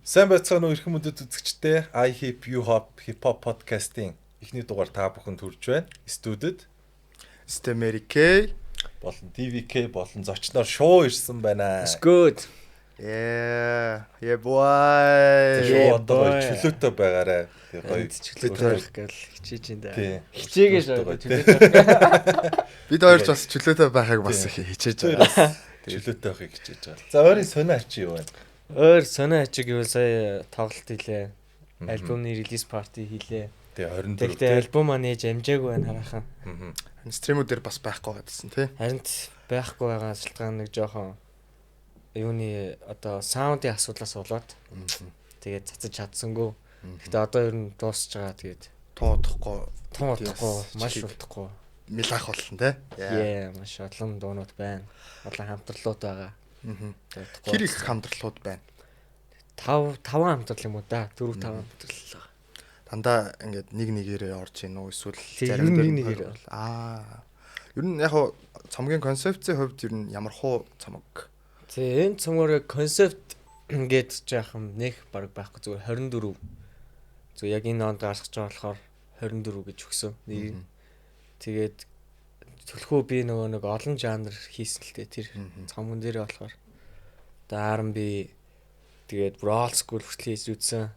Сайн байцгаана уу эрхэм мөндөд үзэгчдээ I Hip You Hop Hip Hop podcast-ийн эхний дугаар та бүхэнд хүрж байна. Студид Стэмерикэй болон TVK болон зочноор шоу ирсэн байна. It's good. Yeah Шоу boy. одоо гоё чөлөөтэй байгаарай. Тэгээ гоё Чөлөөтэй байх гэл хичээж энэ тий. даа. Хичээгээ шоо чөлөөтэй. Бид хоёрч бас чөлөөтэй байхыг бас их хичээж байгаа. Чөлөөтэй байхыг хичээж байгаа. За өөрийн сонио ачи юу вэ? Өөр сонио ачиг юу сая тоглолт хийлээ. Альбомны релиз парти хийлээ. Тэгээ 24. Тэгтээ альбом маань ээж амжаагүй байна хараахан. Стримүүдээр бас байхгүй байдсан тий. Харин байхгүй байгаа шалтгаан нэг жоохон юуны одоо саундын асуудлаас болоод тэгээд цацаж чадсангүй. Тэгтээ одоо ер нь дуусч байгаа тэгээд Тоодохгүй маш удахгүй. милах болсон тий. Яа маш олон дуунууд байна. Олон хамтрлууд байгаа. Хэр их хамтрлууд байна. 5 хамтрал юм уу да? 4 5 хамтрал. Дандаа ингээд нэг нэгээрээ орж ийн үү эсвэл Зарим нэг нэгээр бол. Ер нь яг хоо цомгийн концепцийн хувьд ер нь ямар хуу цомог. Тэгээ энэ цомгоор концепт ингээд жаахан нэг баг байхгүй зүгээр 24. Зүгээр яг энэ онд гаргаж байгаа болохоор 24 гэж өгсөн. Тэгээд төлхөө би нэг олон жанр хийсэн л дээ тэр цомгон дээрээ болохоор R&B тэгээд old school хүртэл хийж үзсэн.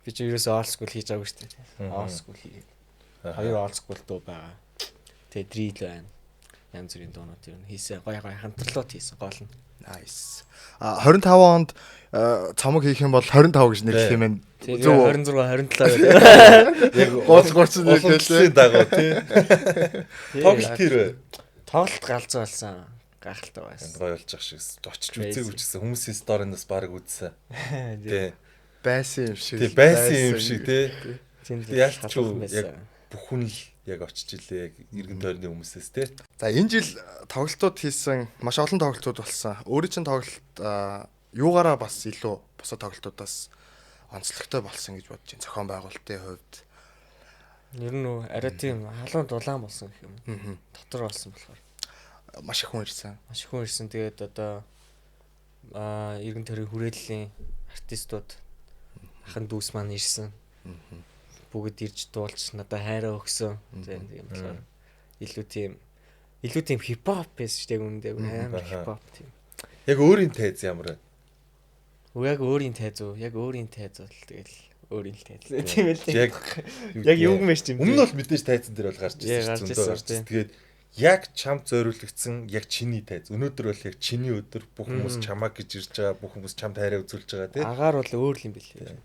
Би ч ерөөсөө old school хийж байгаагүй шүү дээ. Old school хийгээд. Хоёр old school дуу байгаа. Тэгээд drill байна. Янз бүрийн дуунууд ер нь хийсэн. Гоё хамтрлууд хийсэн гол нь. Nice. 25 онд цомог хийх юм бол 25 гэж нэрлэх юм байна. Тэгээ 26 27 Яг Гооц нэрлэлээ. дагуу тий. Тоглолт тэр тоглолт галзуу болсон. Гайхалтай байсан. гоё болж ах шиг очиж үзээгүй ч гэсэн хүмүүсийн сториноос баг үзсэн. Тий. Байсан юм шиг. Тий байсан юм шиг тий. Тийм Яг ч яг бүхэн л яг очиж илээ яг иргэн тойрны хүмүүсээс тий. За энэ жил тоглолтууд хийсэн маш олон тоглолтууд болсон. Өөрийн чинь тоглолт юугаараа бас илүү бусад тоглолтуудаас онцлогтой болсон гэж бодож байна. Зохион байгуулалтын хувьд. ер нь арай тийм халуун дулаан болсон гэх юм. Дотор болсон болохоор Маш их хүн ирсэн. маш их хүн ирсэн. Тэгээд одоо иргэн тойрны хүрээллийн артистууд ахын дүүс маань ирсэн. Бүгд ирж дуулж надад хайраа өгсөн. Тийм болохоор илүү тийм хипхоп байсан шүү дээ үүндээ амар хипхоп тийм. Яг өөрийн тайз ямар вэ? Яг өөрийн тайз уу? Яг өөрийн тайз бол тэгэл өөрийн л тайз. Тийм ээ. Яг юу юм биш юм. Өмнө нь бол мэдээж тайзан дээр бол гарч Гарч ирсэн ирсэн, зөндөө. Тэгээд яг чамд зориулагдсан яг чиний тайз. Өнөөдөр бол яг чиний өдөр бүх хүмүүс чамаа гэж ирж байгаа, бүх хүмүүс чамд хайраа үзүүлж байгаа тий. Агаар бол өөр юм билээ.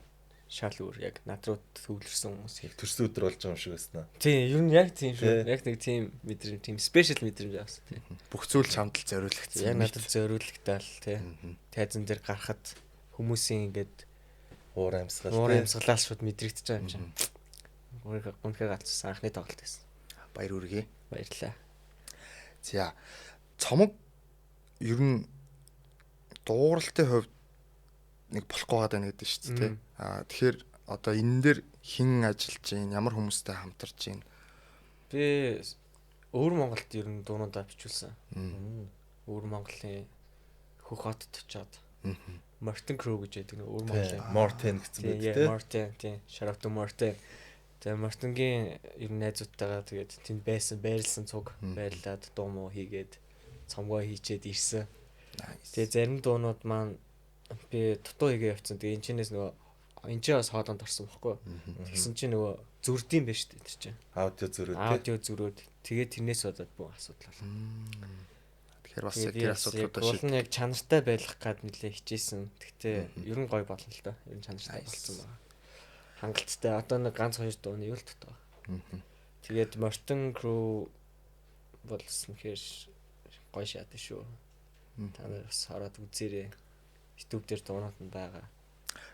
Шал өөр яг над руу төвлөрсөн хүмүүс. Төрсөн өдөр болж байгаа юм шиг байна. Тийм, ер нь яг тийм шүү. Яг нэг тийм мэдрэмж, тийм спешиал мэдрэмж авсан тийм. Бүх зүйл чамд л зориулагдсан. Яг надад зориулагдал тийм. Тайзан дээр гарахад хүмүүсийн ингээд Уур амьсгал амьсгалаас шууд мэдрэгдэж байгаа юм чинь. Гүнхээ галцсан анхны тоглолт байсан. Баяр үргээ. Баярлалаа. За цомог ер нь дуугарлалтын хувьд нэг болохгүй байгаа даа гэдэг шүү дээ. Тэгэхээр одоо энэ дээр хэн ажиллаж байна? Ямар хүмүүстэй хамтарч байна? Би өвөр Монголд ер нь дуунуудаа бичүүлсэн. Өвөр Монголын Хөх хотод очиод Martin Crew гэж байдаг нэг өвөр Монголын Morten гэсэн байт тий. Martin тийм shout out to Martin. Тэгээ Martin-гийн ер нь найзуудтайгаа тэгээд тэнд байсан байрлсан цуг байрлаад дуу муу хийгээд цомгоо хийчээд ирсэн. Тэгээ зарим дуунууд маань би дутуу хийгээ явцсан. Тэгээ энэчнээс нөгөө энэчээс хоолонд орсон бохгүй. Тэгсэн чинь нөгөө зүрдэм байж шүү дээ тэр чинь. Аудио зөрөө тий. Аудио зөрөөд тэгээ тэрнээс болоод бүх асуудал боллоо. Тэгэхээр бас яг тэр асуудлуудаа шийдэх. Уул нь яг чанартай байх гад нэлээ хичээсэн. Гэхдээ ер нь гоё болно л доо. Ер нь чанартай болсон байна. Хангалттай. Одоо нэг ганц хоёр дууны юу л дутуу. Тэгээд Martin Crew болсон гэхээр гоё шатаа шүү. Та нар бас хараад үзээрэй. YouTube дээр дуунууд нь байгаа.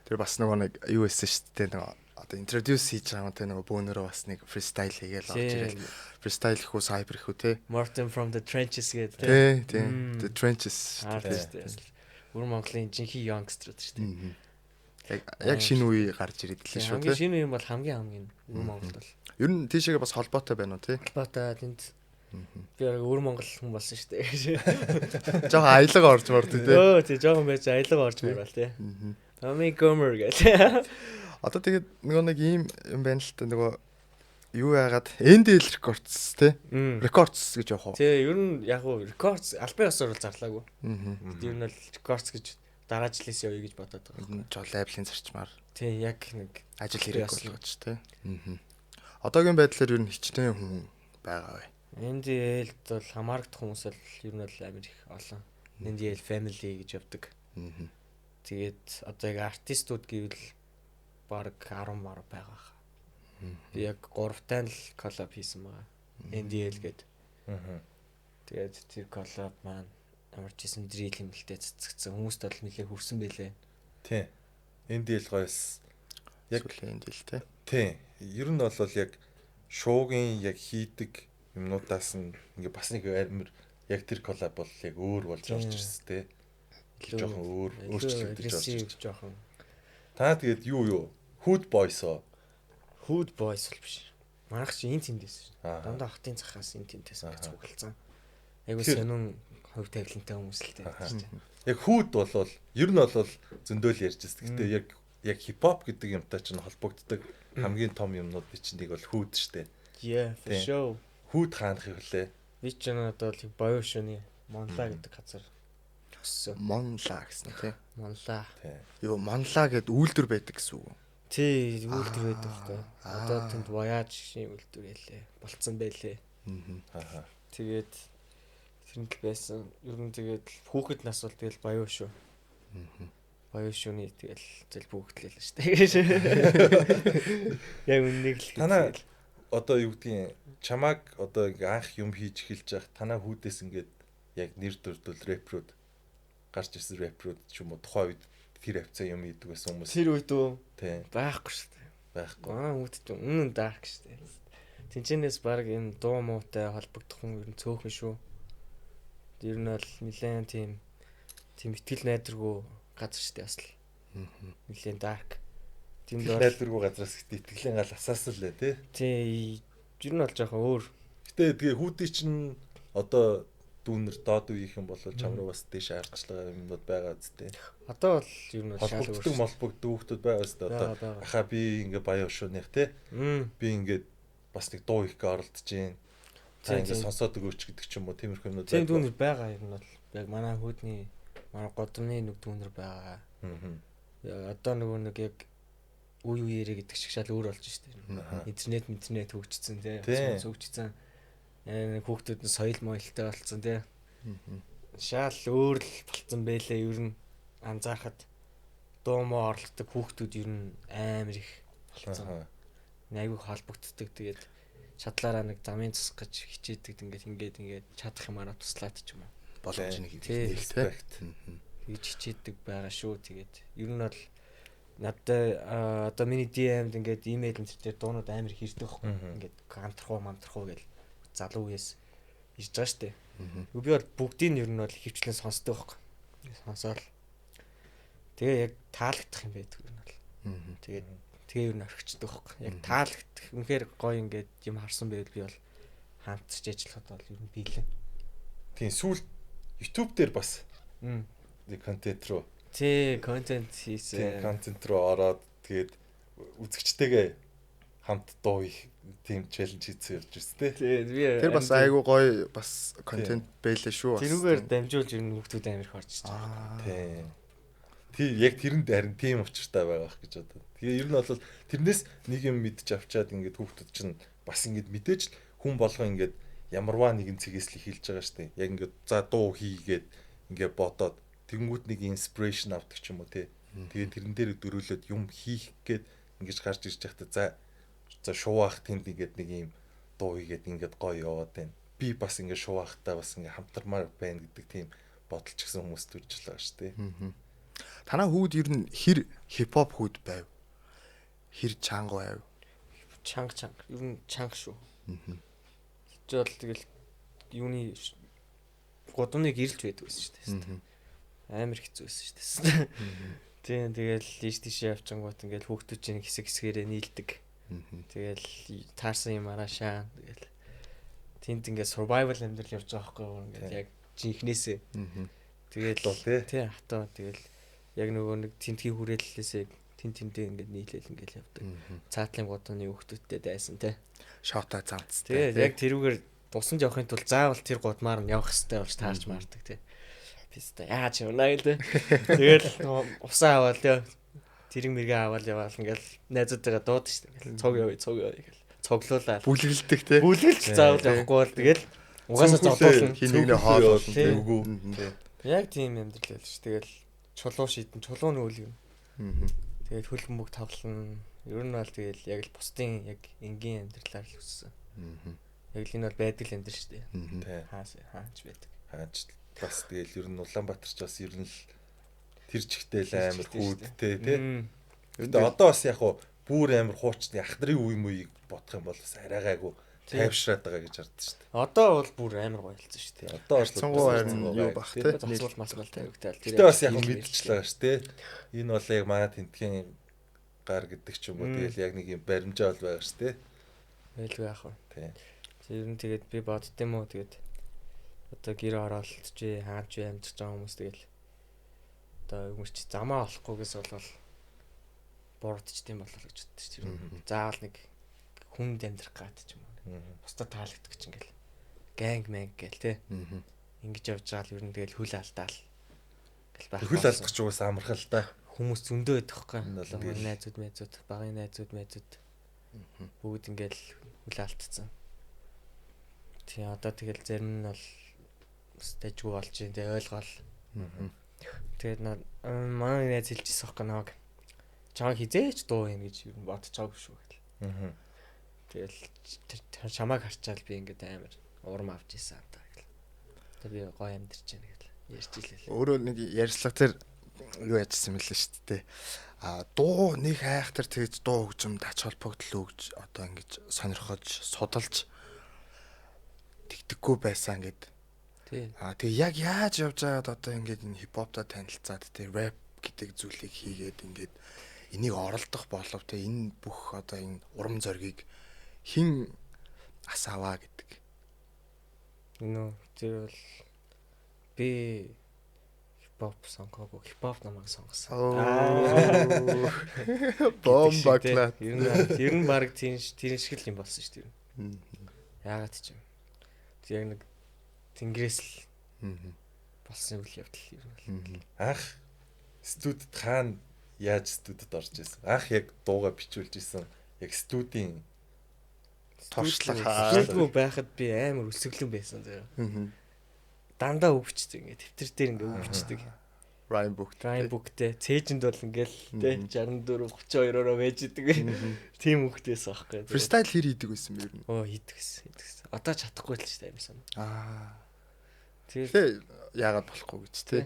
Тэр бас нөгөө нэг юу эссэн шүү дээ. Нөгөө одоо introduce хийж байгаа юм те нөгөө бөөнөрөө бас нэг freestyle хийгээл орж ирэл. Freestyle их үү cyber их үү те. Martin from the trenches гэдэг те. The trenches. Өвөр Монголын жинхэнэ youngster шүү дээ. Яг шинэ үе гарч ирээд лээ шүү те. Хамгийн шинэ юм бол хамгийн Өвөр Монгол бол. Ер нь тийшээгээ бас холбоотой байна уу те. Холбоотой тэнд би өвөр Монгол хүн болсон шүү дээ. Жохоо аялга орж морд те. Өө тий жоохон байж аялга орж морвал тий. Tommy Gomer гэж. Одоо тэгээд нэг ийм юм байна л та нөгөө юу яагаад NDL Records те Records гэж явах уу? Тий, ер нь яг уу Records албан ёсоор бол зарлаагүй. Аа. Ер нь бол Records гэж дараа жилээс явъя гэж бодоод байгаа. Жол лайблын зарчмаар Тий, яг нэг ажил хэрэг болгож те. Одоогийн байдлаар ер нь хичнээн хүн байгаа бай. NDL-д бол хамаарах хүмүүс бол ер нь бол амар их олон. NDL family гэж явдаг. Тэгээд одоо яг артистууд гэвэл баг 10 мар байгаа. Би яг 3-тай л коллаб хийсэн байгаа. NDL гээд. Тэгээд тэр коллаб маань ямар ч юм drill хэмнэлтэд цэцгцэн хүмүүст бол нэлээ хүрсэн байлээ. Тий. NDL гоёс. Яг л NDL те. Тий. Ер нь бол яг шуугийн яг хийдэг юмнуудаас нь ингээ бас нэг амар яг тэр коллаб бол яг өөр болж орж ирсэн те. Жохон өөр өөрчлөгдөж орж ирж жоохон. Та тэгээд юу Hood Boys оо. Hood Boys бол биш. Манайх чи энэ тэндээс. Дандаа хотын цахаас энэ тэндээс гэж цуглалцсан. Айгуу сонин хувь тавилантай хүмүүс л дээ. Яг Hood бол ер нь бол зөндөөл ярьж байна. Гэтэ яг хипхоп гэдэг юмтай ч холбогддог хамгийн том юмнууд чинь нэг бол Hood штэ. Yeah, for sure. Hood хаанах юм лээ. Би ч надад бол Боёо шүний Монла гэдэг газар өссөн. Монла гэсэн тий. Монла. Юу Монла гэд үйлдвэр байдаг гэсэн үг. Тий, үйлдвэр байдаг байхгүй. Одоо тэнд Voyage-ийн үйлдвэр ялээ. Болцсон байлээ. Тэгээд тэрэнд л байсан. Ер нь тэгээд хүүхэд нас бол тэгэл Боёо шүү. Боёо шүний тэгэл зэл бүгдлээ л шүү дээ. Яг үннийг л. Танаа одоо юу гэдгийг чамаг одоо ингээ анх юм хийж эхэлж явах танаа хүүдээс ингээд яг нэр төрдөл рэпрүүд гарч ирсэн рэпрүүд ч юм уу тухайн үед тэр хавцаа юм хийдэг байсан хүмүүс. Тэр үед үү? Тий. Байхгүй шүү дээ. Байхгүй. Хүүдтэй үнэн даарк шүү дээ. Тинчэнээс баг энэ дуу муутай холбогдох хүн ер нь цөөхөн шүү. Ер нь бол нэлээд тийм итгэл найдваргүй газар шүү дээ бас л. Нэлээд даарк. Тэнд найдваргүй газраас итгэлийн гал асаасан л тий. Тий. Ер нь бол жоохон өөр. Гэтэ тэгээ хүүдий чинь одоо дүүнер доод үеийнх юм бол чам руу бас дэш аргачлага юмнууд байгаа зү. Одоо бол ер нь шал холбогддог молбогддог хүүхдүүд байгаа зү. Одоо ахаа би ингээ баяа шуунах тий. Би ингээ бас нэг дуу их оролдож гин. Та ингээ сонсоод өгөөч гэдэг ч юм уу тиймэрхүү юмнууд байгаа. Тийм дүүнер байгаа ер нь бол яг манай хүүдний манай годомны нэг дүүнер байгаа. Одоо нөгөө нэг яг үе үеэрээ гэдэг шиг шал өөр болж штэ. Интернет хөгжсөн тий. Хөгжсөн. Хүүхдүүд нь соёл моёлтой болцсон тий. Шал өөр л болцсон байлээ ер нь анзаархад дуу муу орлогдог хүүхдүүд ер нь амар их болцсон. Айгүй холбогддог тэгээд шатлаараа нэг замын засах гэж хичээдэг ингээд чадах юмараа туслаад ч юм уу. Боломж нэг хийх тий. Хийж хичээдэг байгаа шүү тэгээд ер нь бол надад одоо миний DM-д ингээд имэйл энэ дуунууд амар хийрдэг байхгүй. Ингээд хамтрахуу гэл залуу үеэс ирж байгаа штэ. Би бол бүгдийг нь ер нь бол хөвчлэн сонсдог байхгүй. Сонсоол. Тэгээ яг таалагдах юм байдаг юм бол. Тэгээ ер нь орхичдаг байхгүй. Яг таалагдах үнэхээр гоё ингээд юм харсан байвал би бол хамтарч ажиллахад бол ер нь биелэн. Тийм сүүл YouTube дээр бас нэг контент руу контент хийсэн. Контент руу ороод тэгээд үзэгчтэйгээ хамт дуу их тийм челленж хийсэн явж ирсэн тий. Тэр бас айгүй гоё бас контент байлээ шүү. Тэрүүгээр дамжуулж ер нь хүүхдүүд амар их орж ирж байгаа. Тий. Тий яг тэрэнд харин тийм учиртай байгаа гэж бодод. Тэгээ ер нь бол тэрнээс нэг юм мэдчих авчаад ингээд хүүхдүүд чинь бас ингээд мэдээж хүн болгоо ингээд ямарваа нэгэн цэгээс л эхэлж байгаа штэ. Яг ингээд за дуу хийгээд ингээд бодоод тэнгууд нэг инспирэшн авдаг ч юм уу тий. Тэгээ тэрэн дээр дөрүүлээд юм хийх гээд ингэж гарч ирж байхдаа за шууах тэнд ингээд нэг юм дуу хийгээд ингээд гоё яваад байна. Би бас ингээд шууахтаа бас ингээд хамтармаар байна гэдэг тийм бодолч гисэн хүмүүс төржлээ шүү дээ. Танаа хүүд ер нь хэр хипхоп хүүд байв? Хэр чанга байв? Чанга. Ер нь чанга шүү. Жишээл тэгэл юуны годомныг ирэлж байдаг байсан шүү дээ. Амар хэцүү байсан шүү дээ. Тийм тэгэл тийш явчингууд ингээл хүүхдүүд чинь хэсгээрээ нийлдэг. Тэгэл таарсан юм араашаа тэгэл тэнд ингээд survival амьдрал явж байгаа байхгүй юу ингээд яг жинхнээсээ. Тэгэл тий хатаа тэгэл яг нөгөө нэг тентгийн хүрээллээсээ тентээ ингээд нийлээл ингээд явдаг. Цаатлын годны хүүхдүүдтэй дайсан те. Шота цамц. Тэгээд яг тэрүүгээр тусанд явахын тулд заавал тэр годмаар нь явах хэрэгтэй болж таарч маардаг те. Писта яаж явна гэлээ. Тэгэл усаа аваад те. Тэрэг мэргээ аваад яваал ингээл найзуудтайгаа дууд штэ. Цог явъя гэл. Цоглуулаад. Бүлгэлдэг те. Бүлгэлж заавал явахгүй бол тэгэл угаасаа зодуулна. Хин нэгний хоол үгүй. Яг тийм амьдрал байл ш. Тэгэл чулуу шийдэн чулууны үлгэн. Тэгээд хөлбөмбөг тавлана. Ер нь бол тэгэл яг л бусдын яг энгийн амьдралаар л үссэн. Яг л энэ бол байдаг л амьдрал шүү дээ. Хаач байдаг. Хаач бас тэгэл ер нь Улаанбаатар ч бас ер нь л тэр чигтэл амар хүүдтэй тий. Гэтэ одоо бас яг хуу бүр амар хуучны ах нарын үе мүйг бодох юм бол бас арайгаагүй тайвшраад байгаа гэж хардсан шүү дээ. Одоо бол бүр амар гоёлцсон шүү дээ. Одоо цонгоо харин юу бах тий. Засвал масгал тавигтай. Гэтэ бас яг мэдчихлээ шүү дээ. Энэ бол яг манай тентгийн гар гэдэг ч юм уу тэгэл яг нэг юм баримжаа бол байгаа шүү дээ. Байлгүй яах вэ? Тий. Ер нь тэгээд би боддсон юм уу тэгээд одоо гэр оролт чи хаач амьдч байгаа хүмүүс тэгэл одоо хүмүүс чи замаа олохгүйгээс бол буурдчихдээ болол гэж боддоо шүү дээ. Заавал нэг хүнд амьдрах гад ч юм уу. Бусдад таалагддаг ч ингээл ганг мэнг гээл те. Ингэж явж байгаа л ер нь тэгэл хөл алдаал. Хөл алдах ч угаасаа амархал та. Хүмүүс зөндөө байдаг хөөхгүй. Найзууд, багын найзууд бүгд ингээл хөл алдсан. Тий одоо тэгэл зарим нь бол стэжгүй болж байна те ойлгоол. Тэгээд манай найз хэлчихсэн хөөхгүй нэг чам хизээч дуу юм гэж юу бодчихоогүй шүү гэл. Тэгэл чамааг харчаал би ингээд амар урам авч ийсэн та гэл. Тэгээ би гоё амьдэрч байна гэл. Ярьж илээ. Өөрөө нэг ярьслага тэр юу яжсан мэлээ шүү дээ. Дуу нэг хайхтар тэгж дуу хөгжимд ач холбогдол өгж одоо ингэж сонирхож судалж тэгдэггүй байсан гэд. Тий. Тэгээ яг яаж явж байгаад одоо ингэж энэ хипхоптой танилцаад тэр рэп гэдэг зүйлийг хийгээд ингэж энийг оролдох болов те энэ бүх одоо энэ урам зориг хин асааваа гэдэг. Тэр бол би хипхоп сонгоогүй хипхоп намайг сонгосон. Бомбаклаа. Ер нь баг тийм шиг л юм болсон шүү дээ. Яагаад ч юм. Яг нэг тэнгэрээс л болсон үйл явдал юм бол. Анх студид хаана яаж студид орж ирсэн? Анх яг дууга бичүүлж ирсэн. Яг студийн туршлага байхад би амар өсөглөн байсан заяа. Дандаа өвчтэй ингээд тэмдэр дээр ингээд өвчтэй. Rhyme book-тэй. Цээжинд бол ингээл те 64 32-ороо байж идэг. Тим хөхтэйс аахгүй. Freestyle хэр хийдэг байсан бэ ер нь? Хийдэг гэсэн. Одоо чадахгүй л шүү дээ юм санаа. Тэгээ яагаад болохгүй гэж те.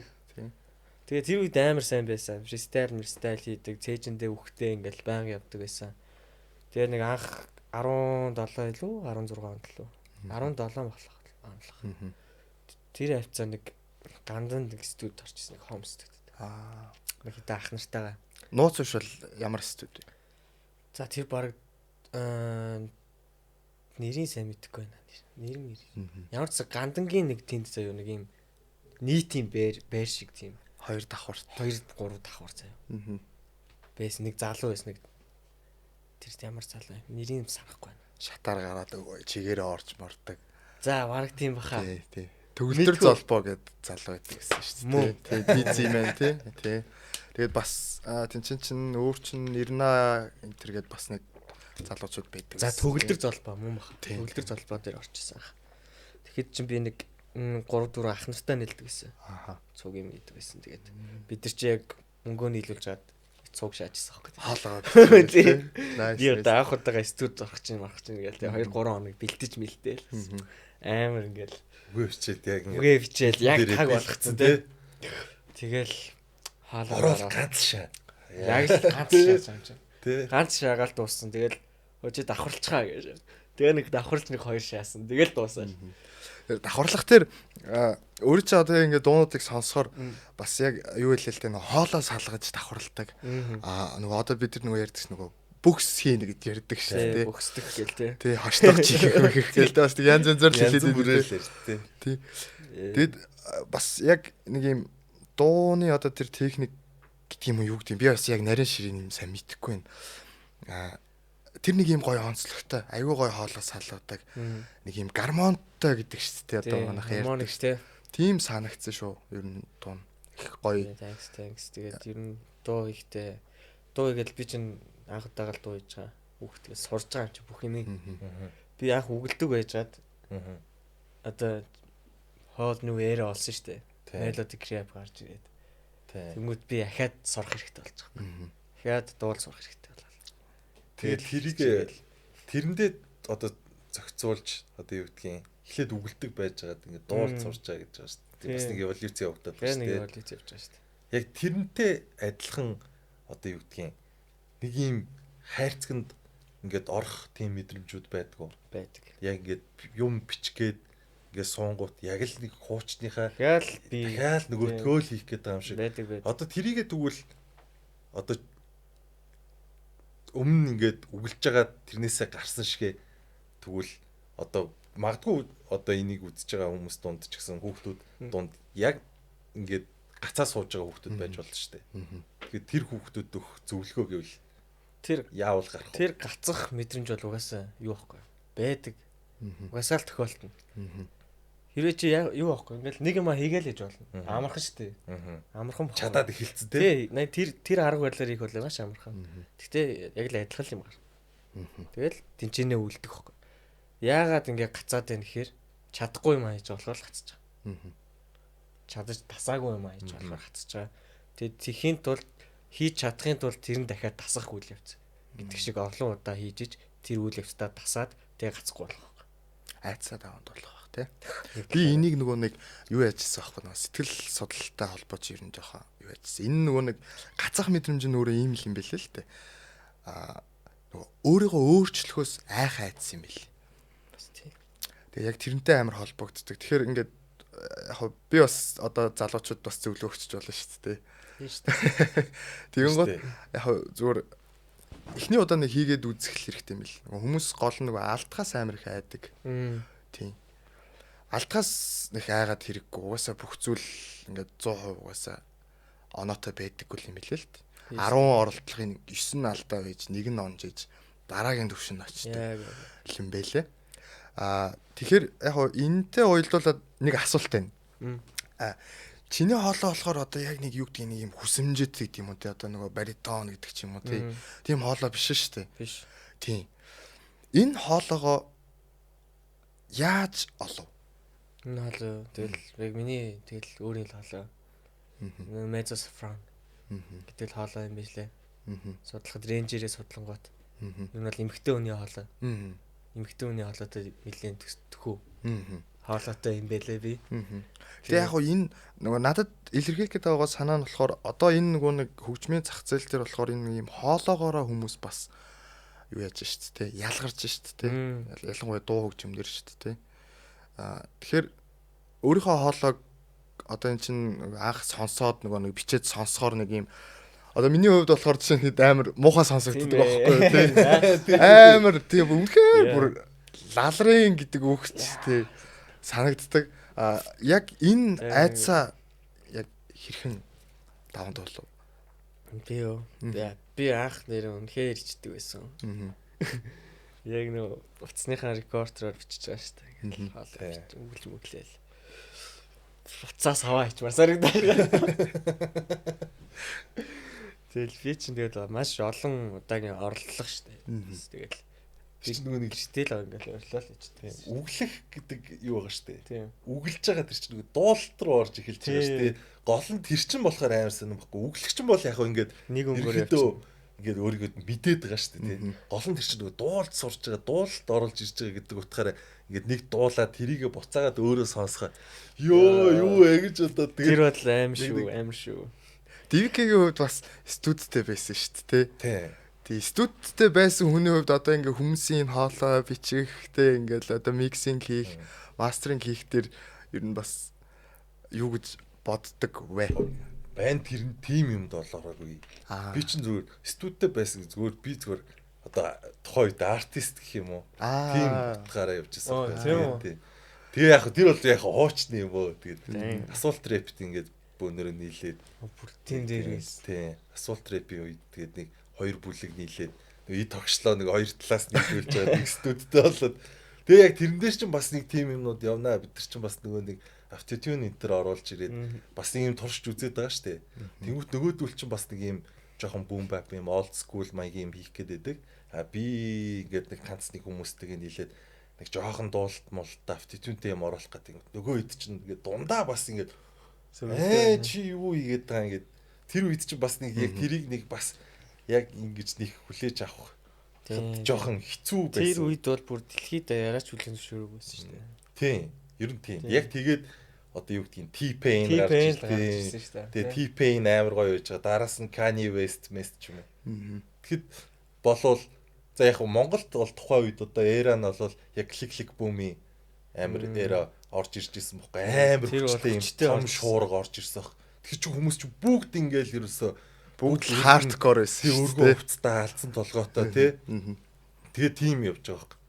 Тэгээ тэр үед амар сайн байсан. Freestyle хийдэг. Цээжиндээ хөхтэй ингээл байнга явдаг байсан. Тэгээ нэг анх 17 илүү 16 онд лөө 17 болох. Тэр хавцаа нэг гандан нэг студ орчихсон нэг home studio. Нэг хитэ ах нартайгаа. Нууц биш бол ямар студ вэ? За тэр баг нэрийн сайн мэдэхгүй байна. Нэр. Ямар ч гандангийн нэг тэнд заяа нэг юм нийтийн бээр шиг тийм 2 давхар 3 давхар заяа. Бэс нэг залуу байсан нэг тэр ямар залуу нэрийг санахгүй байна. Шатаар гараад өгөө чигээрээ орж мордог. За баг тийм баха. Тий. Төгөлдөр золбоо гэд залуу байдаг гэсэн шүү дээ. Тий. Бизи мэн тий. Тэгээд бас тэнцэн чин өөр чин Ирна энтер гэд бас нэг залуучууд байдаг. За төгөлдөр золбоо мөн баха. Төгөлдөр золбоо дээр орчихсон. Тэгэхэд чин би нэг 3 4 ах нартай нэлдэг гэсэн. Цуг юм гэдэг байсан. Тэгээд бид нар чи яг мөнгөө нийлүүлж гад цуг шаажсан байхгүй. Хаалгаа. Тийм. Яг даах удаага студ зорох чинь гээл тий 2 3 хоног бэлтэж мэлтээл. Амар ингээл үгээ бичээд яг үгээ бичээл яг таг болгоцсон тий. Тэгэл хаалгаа орол ганц шаа. Яг л ганц шаа юм чинь. Тий. Ганц шаагаал дууссан. Тэгэл хожид давхарлцгаа гэж. Тэгээ нэг давхарлц нэг 2 шаасан. Тэгэл дуусаа. Давхарлах тэр өөрөө ч одоо ингээд дуунуудыг сонсохоор бас яг юу хэлээ л тэ хоолоо салгаж давхарладаг. Нөгөө одоо бид нар нөгөө ярьдаг нөгөө бүкс хийнэ гэд ярьдаг шүү дээ. Бүксдэг гэл тэ. Тий хоштог чихэх гэл тэ бас янз янзаар хэлээд тий. Тэгэд бас яг нэг юм дууны одоо тэр техник гэдэг юм уу юу гэдэг юм. Би бас яг нарийн ширийн юм сайн мэдэхгүй байна. Тэр нэг юм гоё онцлогтой. Аюу гоё хоолой салгадаг. Нэг юм гармонтой гэдэг шүү дээ. Одоо манайх ярьдаг шүү. Тийм санагдсан шүү. Ер нь дуун их гоё. Thanks. Тэгээд ер нь дуу ихтэй. Дуу игээл би чинь анх удаага л дуу хийж байгаа. Хүүхдээс сурж байгаа юм чи бүх юмыг. Би анх үгэлдэг байжгаад. Одоо хоол нүг ярэ олсон шүү дээ. Melodic rap гарч ирээд. Тэнгүүд би ахаад сурах хэрэгтэй болж байгаа. Ахаад дуул сурах хэрэгтэй болоо. Тэгээд тэрийг тэрэндээ одоо зохицуулж одоо юу гэдгийг эхлээд үгэлдэг байж байгаад ингээд дуул сурч байгаа гэж байгаа шүү дээ. Бас нэг эволюц явагдаад байна шүү дээ. Нэг эволюц явж байгаа шүү дээ. Яг тэрнтэй адилхан одоо юу гэдгийг нэг юм хайрцагт ингээд орох тийм мэдрэмжүүд байдгүй. Байдаг. Яг ингээд юм бичгээд ингээд суунгууд яг л нэг хуучныхаа дахиад нөгөөдгөө л хийх гэдэг юм шиг. Байдаг. Одоо тэрийгэ тэгвэл одоо өмнө ингээд үгэлж байгаа тэрнээсээ гарсан шигэ тэгвэл одоо магадгүй одоо энийг үзэж байгаа хүмүүс дунд ч гэсэн хүүхдүүд дунд яг ингээд гацаа сууж байгаа хүүхдүүд байж болно шүү дээ. Тэгэхээр тэр хүүхдүүд өх зөвлөгөө гэвэл тэр яавал гарах вэ? Тэр гацах мэдрэмж бол угаасаа юу байхгүй байдаг. Угаасаа л тохиолдно. Хэрвээ чи юу байхгүй ингээл нэг юм хийгээл гэж болно. Амархан шүү дээ. Амархан бохоо. Чадаад эхэлсэн тий. Тэр арга барилаар хийх бол маш амархан. Гэхдээ яг л адилхан юм байна. Тэгэл тэнцэнэ үлдэх байхгүй. Яагаад ингээ гацаад байна гэхээр чадахгүй юм хийж болохоор гацж байгаа. Чадаж тасаагүй юм хийж болохоор гацж байгаа. Тэгээд тэхийн тулд хийж чадахын тулд тэр нь дахиад тасах үйл явц гэдэг шиг орлон удаа хийж иж тэр үйл явцдаа тасаад тэгээ гацхгүй болох байхгүй. Айцаад аванд болох байх тий. Би энийг нөгөө нэг юу яажсан байхгүй наа сэтгэл судлалтай холбооч ер нь жоохон юу яажсан. Энэ нөгөө нэг гацах мэдрэмж нь өөрөө ийм юм бэлээ л дээ. Нөгөө өөрийгөө өөрчлөхөөс айх айдсан юм бэл. Бас тий. Тэгээ яг тэрнтэй амар холбогддог. Тэгэхээр ингээд яг би бас одоо залуучууд бас зөвлөгөөч болно шүү дээ. Тийм шүү дээ. Тэгэн гот яг зүгээр эхний удаа нэг хийгээд үзэх хэрэгтэй юм бэл. Хүмүүс гол нэг алдхаас амар их айдаг. Тийм. Алдхаас нэг айгаад хэрэггүй. Угаасаа бүх зүйл ингээд 100% угаасаа оноотой байдаггүй юм билээ л дээ. 10 оролдлогын 9 алдаа байж, нэг нь онжиж, дараагийн төвшин очтой юм байлээ. Тэгэхээр яг энэтэй уялдуулаад нэг асуулт байна. Чиний хоолой болохоор одоо яг нэг юу гэдгийг нэг юм хүсэмжит гэдэг юм уу те одоо нөгөө баритон гэдэг ч юм уу тийм хоолой биш шүү дээ. Биш. Тийм. Энэ хоолойгоо яаж олов? Энэ хоолой тэгэл яг миний тэгэл өөрийн хоолой. Mezzo saffron. Гэтэл хоолой юм биш лээ. Судлахад рейнжерээ судлангууд. Энэ бол эмхтэй хүний хоолой. Эмхтэй хүний хоолойтой нэлээд төсдөхөө. Хоолойтой юм бэлээ би. Тэгээ яг энэ нөгөө надад илэрхийлэх гэдэг байгаа санаа нь болохоор одоо энэ нөгөө нэг хөгжмийн зах зээл дээр болохоор энэ юм хоолоогоороо хүмүүс бас юу яаж шít те ялгарч шít те ялангуяа дуу хөгжим дээр шít те тэгэхээр өөрийнхөө хоолойг одоо эн чин анх сонсоод нөгөө нэг бичээд сонсохоор нэг юм одоо миний хувьд болохоор жишээ нь амар муухай сонсогддог байхгүй те амар тийм үнэхээр бүр лалрын гэдэг үгч те санагддаг. Яг энэ айцаа яг хэрхэн даванд болов? Би анх нэр үнэхээр ирчдэг байсан. Яг нөө утасныхаа рекордероор бичиж байгаа шүү дээ. Ингээл хоолой үгэлж мүглээл. Уцаас хаваа ичмаар сарагдаа. Тэгэл би чинь тэгэл маш олон удаагийн орлого шүү дээ. Тэгэл би нөгөө нэг гэртэл ингээл орлоо л ичдэг. Үглэх гэдэг юу байгаа шүү дээ. Тийм. Үглэж байгаа тэр чинь нөгөө дуулалт руу орж эхэлж байгаа шүү дээ. Гол нь тэр чинь болохоор амар сонирм байхгүй. Үглэх чинь бол яг ингээд нэг өнгөөр явчих. Ингээд өөрийгөө мэдээд байгаа шүү дээ. Гол нь тэр чинь нөгөө дуулалт сурж байгаа, дуулалт оруулж ирж байгаа гэдэг утгаараа ингээд нэг дуулаад тэрийгэ буцаагаад өөрөө сонсгоо. Юу гэж одоо тэр бол амар шүү. ДВК-ийн хувьд бас студидтэй байсан шүү дээ. Тийм. Тэгээ студидтэй байсан хүний хувьд одоо ингээ хүмүүсийн хоолой бичихтэй ингээл одоо миксинг хийх, мастеринг хийх дээр ер нь бас юу гэж боддог вэ? Байн тэр тим юмд болоороогүй. Би чинь зүгээр студидтэй байсан зүгээр би зүгээр одоо тухайн үед артист гэх юм уу? Тим утгаараа явж байсан. Тийм. Тэгээ яг тэр бол яг хуучны юм уу? Тэгээд асуулт рэпт ингээд бөөнөр нийлээд бүртийн дээрээс тий асуулт рэпийн үед тэгээд нэг хоёр бүлэг нийлээд нэг тогшлоо нэг хоёр талаас нийлүүлж байгаа нэг студидтэй болоод тэгээ яг тэрнээс чинь бас нэг тим юмнууд явнаа бид нар чинь бас нөгөө нэг автотюн энтер оруулж ирээд бас нэг юм туршиж үзээд байгаа штэ. Тэнгүүт нөгөөдөл чинь бас нэг юм жоохон бүүм бап юм олд скул маягийн юм хийх гээд байдаг. А би ингээд нэг ганц нэг хүмүүстэйгээ нийлээд нэг жоохон дуулалт молтой автотюнтэй юм оруулах гэдэг. Нөгөө үед чинь ингээд дундаа бас ингээд чи юу ийгээд байгаа ингээд тэр үед чинь бас нэг яг тэрийг нэг бас яг ингэж нэг хүлээж авах жоохон хэцүү байсан. Тэр үед бол бүр дэлхийд яриач хүлэн зөвшөөрөг байсан шүү дээ. Тийм. Ер нь тийм. Яг тэгээд одоо юу гэдгийг T-Pain гарч ирсэн шүү дээ. Тэгээ T-Pain амар гоё байж байгаа. Дараас нь Kanye West ч юм уу. Тэгэхэд болвол за яг Монголд бол тухайн үед одоо эра нь бол яг клик бүүмийн амар эра орж ирж исэн бохгүй амар хүчтэй юм том шуурга орж ирсэн баг. Тэгэхээр чи хүмүүс чи бүгд ингээл ерөөсөө бүгд хардкор байсан шүү дээ. Өргөө хувцтай алдсан толгойтой тий. Тэгээ тим явж байгаа баг.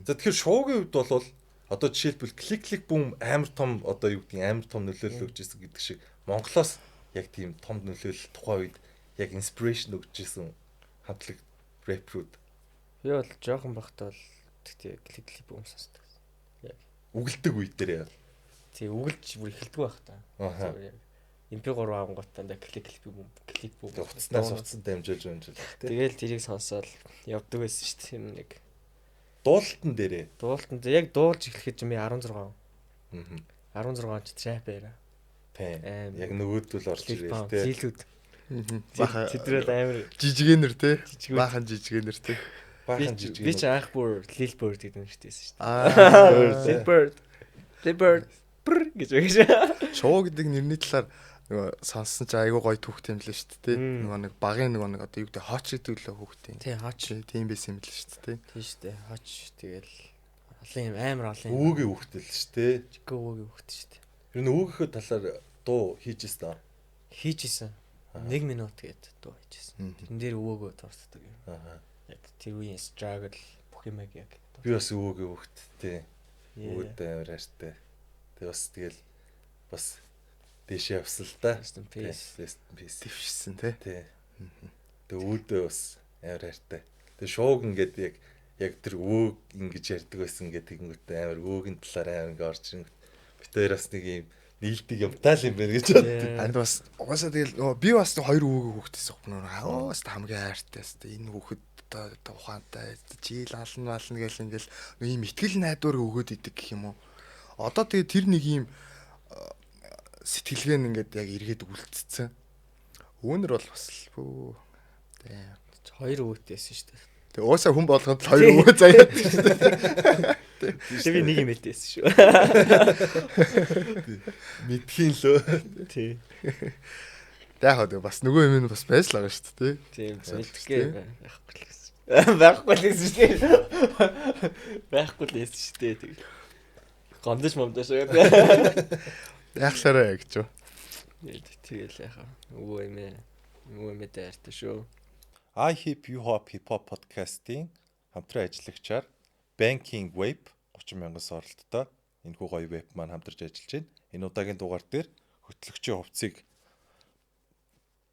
За тэгэхээр шуугийн үед бол одоо жишээлбэл клик бүүм амар том одоо юу гэдгийг амар том нөлөөлөл өгч ирсэн гэдэг шиг Монголоос яг тийм том нөлөөлөл тухайн үед яг инспирэшн өгч ирсэн хамтлаг рэпрүүд. Би бол жоохон бахтаа бол тэгтээ клик бүүм сонсдог. Яг үгэлдэг үед дээр яа. Тий үгэлж бүр эхэлдэг байх та. MP3 авангуудаа клик бүүм. Утаснаас утсан дамжуулж тий. Тэгэл тэрийг сонсоод явдаг байсан шүү дээ. Нэг дуулалтан дээрээ. Дуулалтан яг дуулж эхлэхэд би 16. 16 он ч трап байра. Тийм. Яг нөгөөдөл орж ирээ тий. Зилүүд. Баха тэдрэл амар жижигэнэр тий. Баахан жижигэнэр тий. Баахан жижигэнэр. Би ч анх бүр Lil Bird гэдэг нэртэйсэн шүү дээ. Lil Bird гэж байгаа. Шуу гэдэг нэрний талаар нөгөө сонссон чи айгуу гоё түүхтэй юм лээ шүү дээ. Нөгөө нэг багын нөгөө нэг одоо юу гэдэг хоч гэдэг лөө хүүхдээ. Тий хоч тийм байсан юм лээ шүү дээ. Тий шүү дээ. Хоч тэгэл олон юм амар олон юм. Өвөгийн хүүхдээ л шүү дээ. Чикко өвөгийн хүүхдээ шүү дээ. Тэр нь өвгийнхөө талаар дуу хийжсэн даа. Хийжсэн. 1 минут гээд дуу хийжсэн. Тэрэн дээр өвөөгөө дурддаг юм. Яг тэр үеийн struggle бүх юм яг. Би бас өвөгийн хүүхдтэй. Өвөдөө амар хайртай. Тэгээ бас тэгэл бас дэшээ явсан л да. Rest in peace. Дэвшсэн тий. Тэгээ өвөдөө бас амар хайртай. Тэгээ шууг ингээд яг тэр өвөг ингэж ярьдаг байсан гэдэг тэгэнгүүтээ амар өвөгийн талаар амар ингэ орж ирэн. Битээр бас нэг юм нийлдэг юмтай л юм байна гэж боддог. Анд бас угаасаа тэгэл би бас хоёр өвөгийн хүүхдээс авах бас хамгийн хайртайс энэ хүүхэд одоо ухаантай жийл ална гэл ингээл ийм итгэл найдвар өгөөд идэг гэх юм уу. Одоо тэгээ тэр нэг ийм сэтгэлгээ нь ингээд яг эргээд үлдсэн. Өөнөр бол бас бөө тийм хоёр өвөтэйсэн шүү дээ. Тэгээ уусаа хүн болгонд хоёр өвөө заяад шүү дээ. Тэгээ би нэг юм хэлдээсэн шүү. Мэдхийн лөө. Тий. Яг хаа бас нөгөө юм нь бас байжлаа шүү дээ. Тийм мэдхгүй байхгүй л гэсэн. Байхгүй л гэсэн шүү дээ. Байхгүй л гэсэн шүү дээ. Тэг. Гомдож момдож байгаа. Яахлаараа гэж юу. Тэгэл яхаа. Өвөө эмээ дайртай шүү. I Hip You Hop Hip Hop podcast-ийн хамтран ажиллагчаар Banking Web 30,000 оролттой энэ хүү гоё веб маань хамтарч ажиллаж байна. Энэ удаагийн дугаар дээр хөтлөгчийн хувцсыг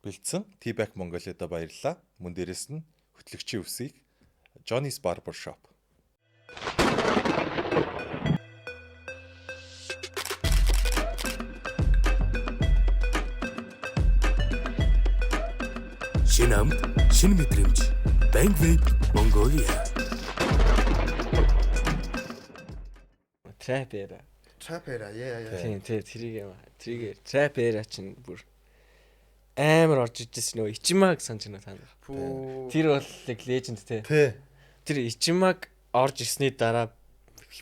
бэлдсэн T-Back Mongolia-да баярлалаа. Мөн дээрэс нь хөтлөгчийн үсийг Johnny's Barber Shop. Шинэ амт, шинэ мэдрэмж. Bank Web Mongolia. Trap era. Яа. Тийм тэрийг trap era чинь бүр амар орж ижсэн нөө Ичимаг санаж байна таа. Тэр бол яг legend те. Тэр Ичимаг орж ирсний дараа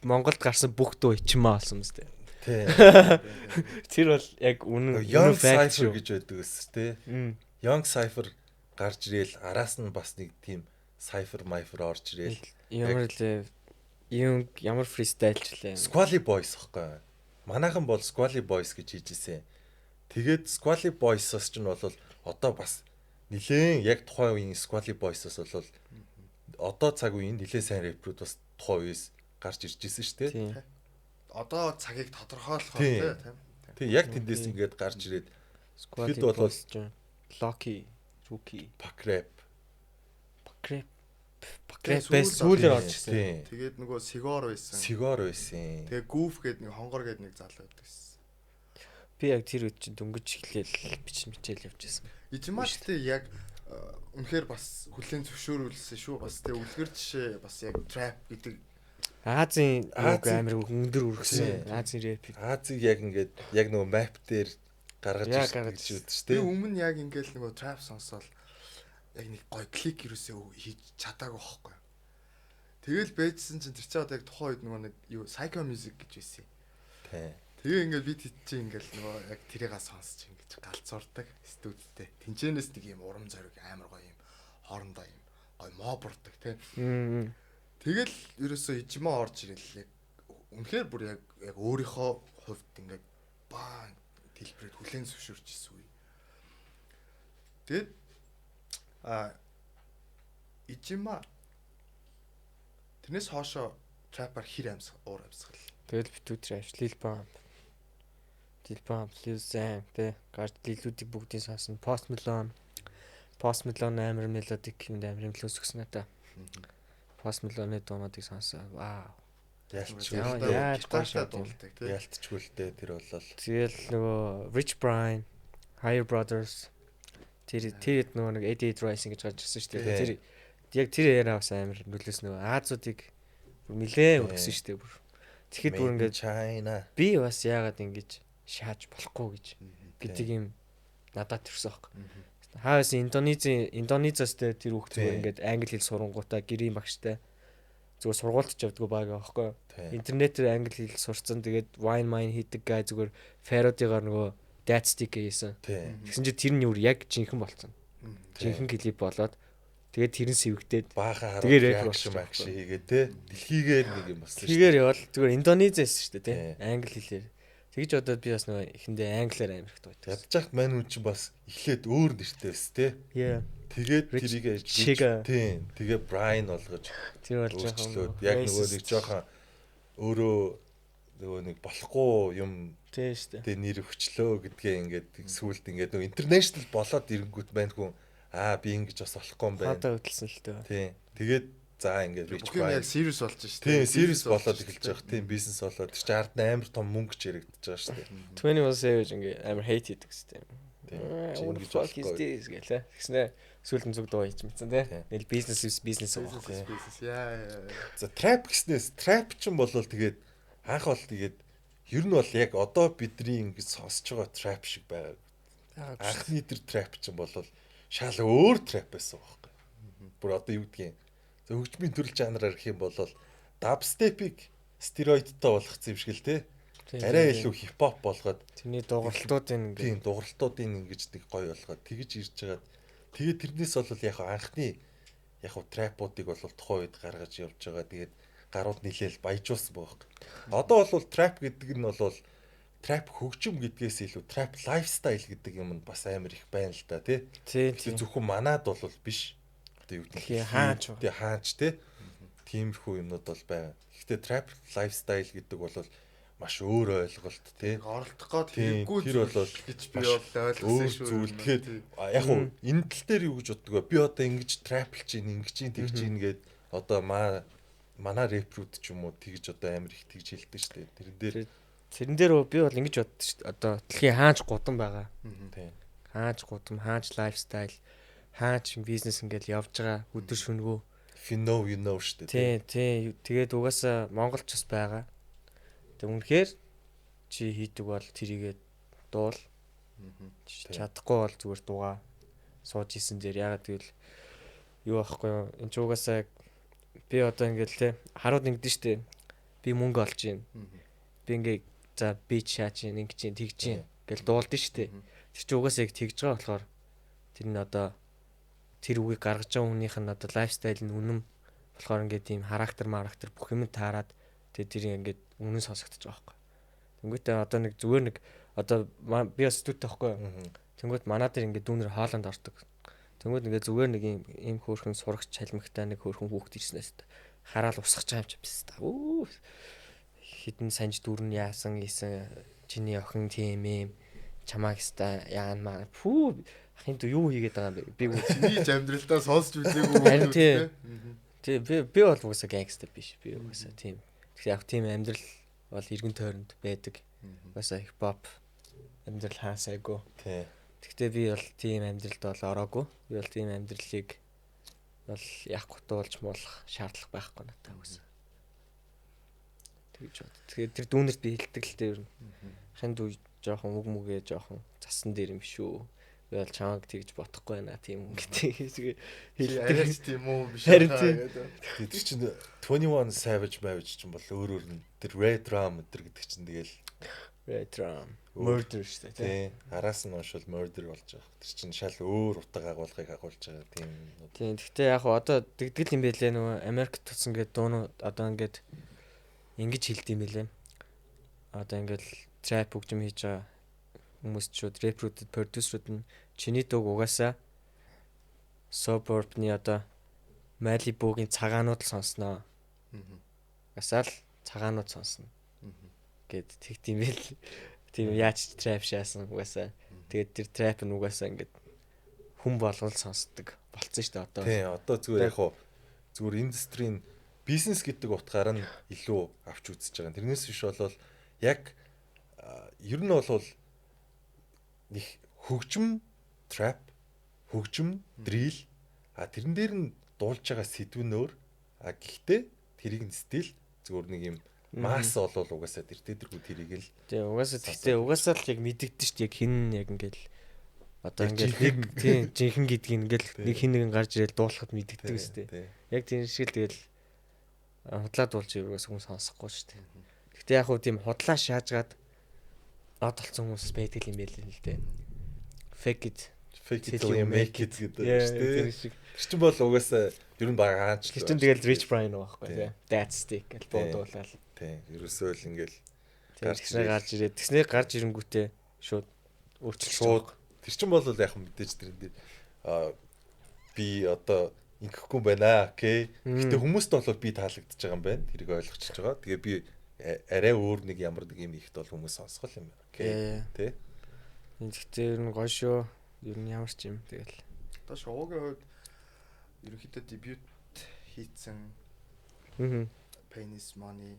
Монголд гарсан бүх дуу Ичимаа болсон юм зү. Тэр бол яг үнэн fact шүү гэж байдаг ус те. Young Cypher гарч ирээл араас нь бас нэг тийм Cypher орж ирээл ямар freestyle ч лээ. Squally Boys гэхгүй. Манайхан бол Squally Boys гэж хийжсэн. Тэгээд Squally Boys-оос ч нь бол одоо бас нилээн яг тухайн үеийн Squally Boys-оос бол одоо цаг үеийн нилээн сайн рэпрүүд бас тухайн үеэс гарч ирж ирсэн шүү дээ. Одоо цагийг тодорхойлохоор тийм. Тийм яг тэндээс ингээд гарч ирээд Squad Тэгэхэд бол Lucky, Rookie, Pack Rap. Pakrep сүүл сүүлээр орж орж ирсэн. Тийм. Тэгээд нөгөө Сигор байсан. Сигор байсан. Тэгээ Goof гэдэг нэг хонгор гэдэг нэг залуу байдаг гэсэн. Би яг тэр үед чинь дөнгөж эхлээл бичээл явж байсан. Ижиматтай яг үнэхээр бас хүлэн зөвшөөрүүлсэн шүү. Бас тэгээ үлгэр жишээ бас яг trap гэдэг Азийн Азийн- амир өндөр үргэсэн. Тийм. Азийн рэп. Азиг яг ингээд яг нөгөө map дээр гаргаж Яг ирсэн гаргаж гэж үүдэж би тээ. өмнө яг ингээл нөгөө trap сонсоол яг нэг гой клик юусээ хийж чадаагүй байхгүй. Тэгэл байжсэн чинь тэр чинь одоо яг тухайн үед нөгөө нэг юу psycho music гэж байсан. Тийм. Тэгээ ингээд би тийч ингээл нөгөө яг тэрийг сонсож ингэж галзуурдаг студидтэй. Тинчэнэс нэг юм урам зориг амар гоё юм хоорондоо юм гоё мобордаг тийм. Тэгэл ерөөсөө ижимаа орж ирэл яг үнэхээр бүр яг өөрийнхөө хувьд ингээд баа дэлбэрээд хүлэн зөвшөөрч ирсэн үе. Тэгэд ижимаа тэрнээс хоошоо трапper хэр уур амьсгал. Тэгэл битүү trash, Lil Pump, Lil Xan тэ гард лилүүдийг бүгдийг сонсон. Post Malone амар мелодик юм амар имлүүс өгсөн надаа. Post Malone-ы дуунуудыг сонсоо. Вау. Ялцчгүй. Гитартаа дуулдаг тийм. Ялцчгүй л дээ тэр болол. Тэгэл нөгөө Rich Brian, Higher Brothers тэр нөгөө нэг 88 Rising гэж гарч ирсэн шүү дээ. Тэр яг тэр яриа бас амар нөлөөс нөгөө Азуудыг бүр нилээ өргөсөн шүү дээ бүр. Тэгэхэд бүр ингээд China. би бас яагаад ингэж шааж болохгүй гэж гэдэг юм надад төрсөн аахгүй. Хаас Индонезиас тэр хүүхд зүгээр ингээд англи хэл сурангуудаа гэрийн багштай зүгээр сургуульд ч явдггүй баг аахгүй. Интернетээр англи хэл сурцсан. Тэгээд wine mine хийдэг гай зүгээр пародигаар нөгөө dad stick хийсэн. Тэгсэн чинь тэр нь юу яг жинхэнэ болцсон. Жинхэнэ клип болоод тэгээд тэрэн сэвэгдээд баахан тэгээд рэп reaction action хийгээ те. Дэлхийгээр нэг юм болсон шүү. Тэгэхээр явал зүгээр Индонезиас шүү дээ те. Англи хэлээр. Тэгж бодоод би бас нөгөө эхэндээ англиар амир их дууддаг. Ядчих мань хүн чинь бас эхлээд өөр нэртэй өс те. Яа. Тэгээд тэрийг тийм. Тэгээ Brian болгож Тэр болж өөрчлөөд яг нөгөө нэг жоохон өөрөө нөгөө нэг болохгүй юм тийм шүү дээ. тэ нэр өгчлөө гэдгээ ингээд сүулт ингээд нөгөө интернэшнл болоод ирэнгүүт байна хүн би ингэж бас болохгүй юм байна. Хатаа хөдөлсөн л дээ. Тийм. Тэгээд за ингээд Бүх юм яг serious болж шүү дээ. Тийм, serious болоод эхэлж байгаа. Тийм, бизнес болоод тэр чинь ард нь амар том мөнгө ч яригдчихэж байгаа шүү дээ. 21 Savage ингээ амар hate хийдэг гэсэн юм. Тийм. What the fuck is this гэлээ. Тэгснэ сүүлд нь зүг дуу хийж мэдсэн тий. Нэл бизнес дээ. Яа. За trap гэснээс trap ч юм бол тэгээд анх бол тэгээд ер нь бол яг одоо бидний ингэж сонсож байгаа trap шиг байгаа. Анхны тэр trap ч юм бол шал өөр trap байсан байхгүй. Бүр одоо юу гэдгийг хөгжмийн төрөл жанраар гэх юм бол dubstep-ийг стероидтай болгоцсон юм шиг л те. Арай илүү хипхоп болгоод тэрний дууралтуудын тийм дууралтуудын ингэж нэг гоё болгоод тэгж ирж байгаа. Тэгээд тэрнээс бол яг анхны яг трапуудыг бол тухайн үед гаргаж явж байгаа. Тэгээд гарууд нилээл баяжуулсан байгаа. Одоо бол trap гэдэг нь бол trap хөгжим гэдгээс илүү trap lifestyle гэдэг юм нь бас амар их байна л да тий. Тийм. Зөвхөн манад бол биш. Одоо юу гэдэг хаач тий. Тиймэрхүү юмнууд бол байгаа. Гэхдээ trap lifestyle гэдэг бол маш өөр ойлголт тий. Оролдох гээд хэрэггүй тэр бол гэж би ойлгосон шүү. Зүйл тэгэхээр яг уу энэ тал дээр юу гэж боддог вэ? Би одоо ингэж trap-лж чинь ингэж чинь тэгж чинь гээд одоо манай рэпрүүд ч юм уу тэгж одоо амар их тэгж хэлдэг шүү дээ. Тэрэн дээр би бол ингэж боддог шүү дээ. Одоо дэлхийн хаач гудам байгаа. Тийм. Хаач гудам, хаач лайфстайл, хаач бизнес ингээл явж байгаа өдөр шөнөгөө. Фино шүү дээ. Тийм. Тэгээд угаасаа Монголч бас байгаа. Тэг үнэхээр чи хийдэг бол тэрийгээ дуул. Чадахгүй бол зүгээр дуугаа сууж исэн дээр ягаад гэвэл юу аахгүй юу? Энд ч угаасаа би одоо ингээл те харууд ингэдэж штэ. Би мөнгө олж гин. Би ингээ за би шаач ингэж гин тэгж гин гэл дуулдэн штэ. Тэр чи угаасаа яг тэгж байгаа болохоор тэр нь одоо тэр үгийг гаргаж байгаа хүнийх нь одоо лайфстайл нь үнэм болохоор ингээ тийм характер бүх юм таарад тэр ингээд үнэн сонсогдож байгаа байхгүй. Тэнгүүтээ одоо нэг зүгээр нэг одоо би бас студид таахгүй. Тэнгүүт манаа дээр ингээд дүүнэр хааланд ордог. Тэнгүүт ингээд зүгээр нэг ийм хөөрхөн сурагч чалмигтай нэг хөөрхөн хүүхд ирснээс хараал усгаж байгаа юм чи биш та. Хитэн санж дүрн яасан ийсэн чиний охин тийм юм. чамааг ста яан маа пүү ахын дүү юу хийгээд байгаа юм бэ? Би Чиний амьдралдаа сонсч үзээгүй Харин тий. үү? тий би бол уусаа гангстер биш. Би уусаа тийм. Тэгэхээр яг тийм амьдрал бол эргэн тойронд байдаг. Уусаа хипхоп амьдрал хаасайгүй. Тий. Гэхдээ би бол тийм амьдралд бол ороогүй. Би бол тийм амьдралыг бол яахгүй туулж муулах шаардлага байхгүй надад уусаа. Тэгж бод. Тэгэхээр тэр дүүнерт би хэлдэг л дээ ер нь. Ахын дүү жоохон үг мүгээ жоохон засан дээр юм шүү. Би бол чамаг тэгж бодохгүй байна тийм үг гэдэг хэлдэг. Арайч тийм үү биш Харин хаа тий. гэдэг. Тэр чинь 21 Savage Mavage чинь бол өөрөөр нь тэр Red Drum гэдэг чинь тэгэл Retro murder шүү дээ тий. тий араас нь уншвал murder болж байгаа. Тэр чинь шал өөр утга агуулгыг агуулж байгаа тийм. Тийм. Гэхдээ яг хуу одоо тэгдэл юм байлээ нөгөө Америкт тусан гэдэг дуунууд одоо ингээд ингэж хэлдэм байлээ. Одоо ингээд trap хөгжим хийж байгаа хүмүүс ч рэпрүүд продюсерүүд нь чиний дууг угаасаа suburb-ны одоо Malibu-гийн цагаанууд л сонсноо. Угаасаа л цагаанууд сонсно. Гэт тэгдэм байл. Тийм яаж trap шаасан угаасаа. Тэгээд тэр trap нь угаасаа ингээд хүн болгол сонсдог болцсон шүү дээ одоо. Тий одоо зүгээр яг хуу зүгээр индустрийн бизнес гэдэг утгаараа нь илүү авч үзэж байгаа. Тэрнээс биш болвол яг ер нь бол нэг хөгжим trap, хөгжим drill тэрэн дээр нь дуулж байгаа сэдв нь өөр. Гэхдээ тэрийг нь стил зүгээр нэг юм масс болвол угаасаа тэргүй тэрийг л. Тэгээ угаасаа тэгтээ угаасаа л яг мэддэгдэн шүү дээ. Яг хин яг ингээл одоо ингээл нэг тийм жинхэнэ гэдгийг ингээл нэг хин нэгэн гарч ирэл дуулахад мэддэгдэг шүү дээ. Яг тийм шиг л тэгэл худлаа дуулж ирвээс хүмүүс сонсохгүй шүү дээ. Гэхдээ яг хуу тийм худлаа шаажгаад од толцсон хүмүүс байдаг юм байл л дээ. Fake it till you make it гэдэг шүү дээ. Тэр чинь бол угаасаа ер нь багаач. Тэр чинь тэгэл Rich Brian байхгүй тий. That's stick гэж бодуулаад. Тий. Ерөөсөө л ингээл тэгснээр гарч ирэнгүүтээ шууд өөрчлөлт. Тэр чинь бол яг мэдээж тэрэн дээр би одоо ингэхгүй байна. Окей. Гэтэ хүмүүст бол би таалагдчихж байгаа юм байна. Тэрийг ойлгочихж байгаа. Тэгээ би арай өөр нэг ямар нэг юм ихт бол хүмүүс сонсгол юм байна. Окей. Тэ. Гэхдээ ер нь гоё шүү. Ер нь ямар ч юм тэгэл. Одоо шоугийн хувьд ерөнхийдөө дебют хийцэн Pain is Money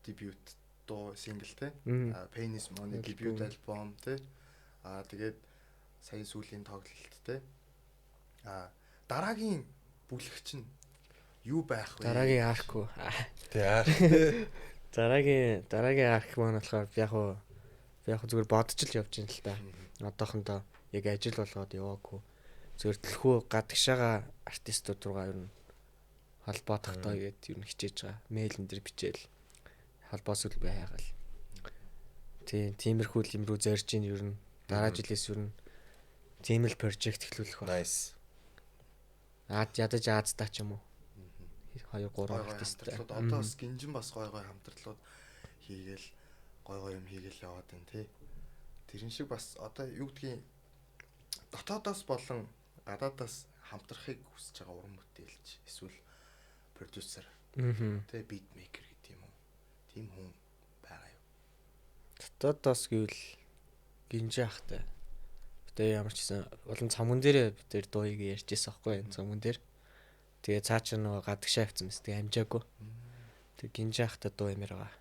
дебют дуу сингл те. Pain is Money дебют альбом те. Тэгээд сая сүүлийн тоглолт те. Дараагийн бүлэгч нь юу байх вэ? Дараагийн арк уу? Тэ арк. Дараагийн арк маань болохоор яг зүгээр бодож л явж байна л та. Одоохондоо яг ажил болгоод яваагүй. Зүгээр төлхөө гадагшаага артистууд руугаа ер нь холбоо тогтоо гэдэг ер нь хичээж байгаа. Мэйлэн дээр бичээл холбоос үл бай хайгаал. Тиймэрхүү юм руу зорж ийн ер нь дараа жилээс ер нь тийм л прожект эхлүүлэх байна. Nice. Ядаж Аазтай ч юм уу. 2 3 артисттай. Одоо бас гинжин бас гой хамтарлууд хийгээл гой юм хийгээл яваад байна тий. Тэрэн шиг бас одоо юу гэдгийг дотоодоос болон гадаадаас хамтрахыг хүсэж байгаа уран бүтээлч эсвэл продюсер тий бит мейкер гэдэг юм уу. Тийм хүн байгаа юу? Дотоодоос гэвэл гинжин ахтай. Тэгээ ямар ч гэсэн улам цамган дээр бид тэр дууийг ярьжсэн аахгүй энэ цамган дээр. Тэгээ цаа чи нөгөө гадагшаа авсан мэс тэгээ амжаагүй. Тэг гинжин ахтай дуу юмэр байгаа.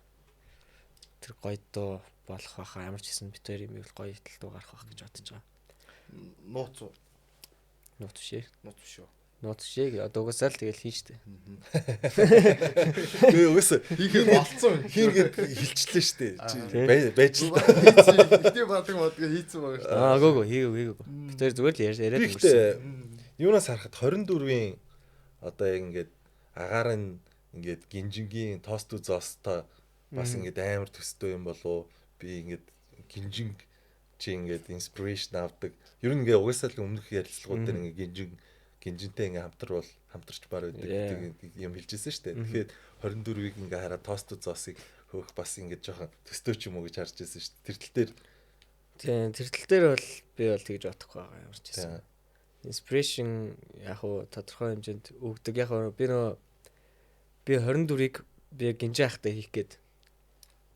Тэр гоё дуу болох байхаа ямар ч гэсэн бид тэр юм гоё дуу гарах байх гэж бодож байгаа. Нууц уу? Нууц шээ. Нууц шүү. Нууц шээ. Одоо угаасаа л тэгэл хийн штэ. Тэгээ угаасаа хийхэд болцсон. хийгээд хилчлээ штэ. Байж л та. Гэтэ бадаг хийцэн байгаа штэ. Гөө хийгээгүй. Бид тэр зүгээр л яриад өнгөрсөн. Гэхдээ юунаас харахад 24-ийн одоо яг ингээд агаар нь ингээд гинжингийн тосту зоостой бас ингээд амар төстэй юм болов би ингээд гинжин чи ингээд инспирэшн авдаг. Ер нь ингээд угаасаа л өмнөх ярилцлагууд дээр ингээд гинжинтэй ингээд хамтарч бар байдаг юм хэлжсэн шүү дээ. Тэгэхээр 24-ийг ингээд хараад тосту зоосыг хөөх бас ингээд жоохон төстэй ч юм уу гэж харж байсан шүү дээ. Тэр тал дээр тэр тал дээр бол би бол тэгж бодохгүй байгаа юм шиг байна. Inspiration яг уу тодорхой хэмжээнд өгдөг. Яг би 24-ийг би гинжин ахтай хийх гээд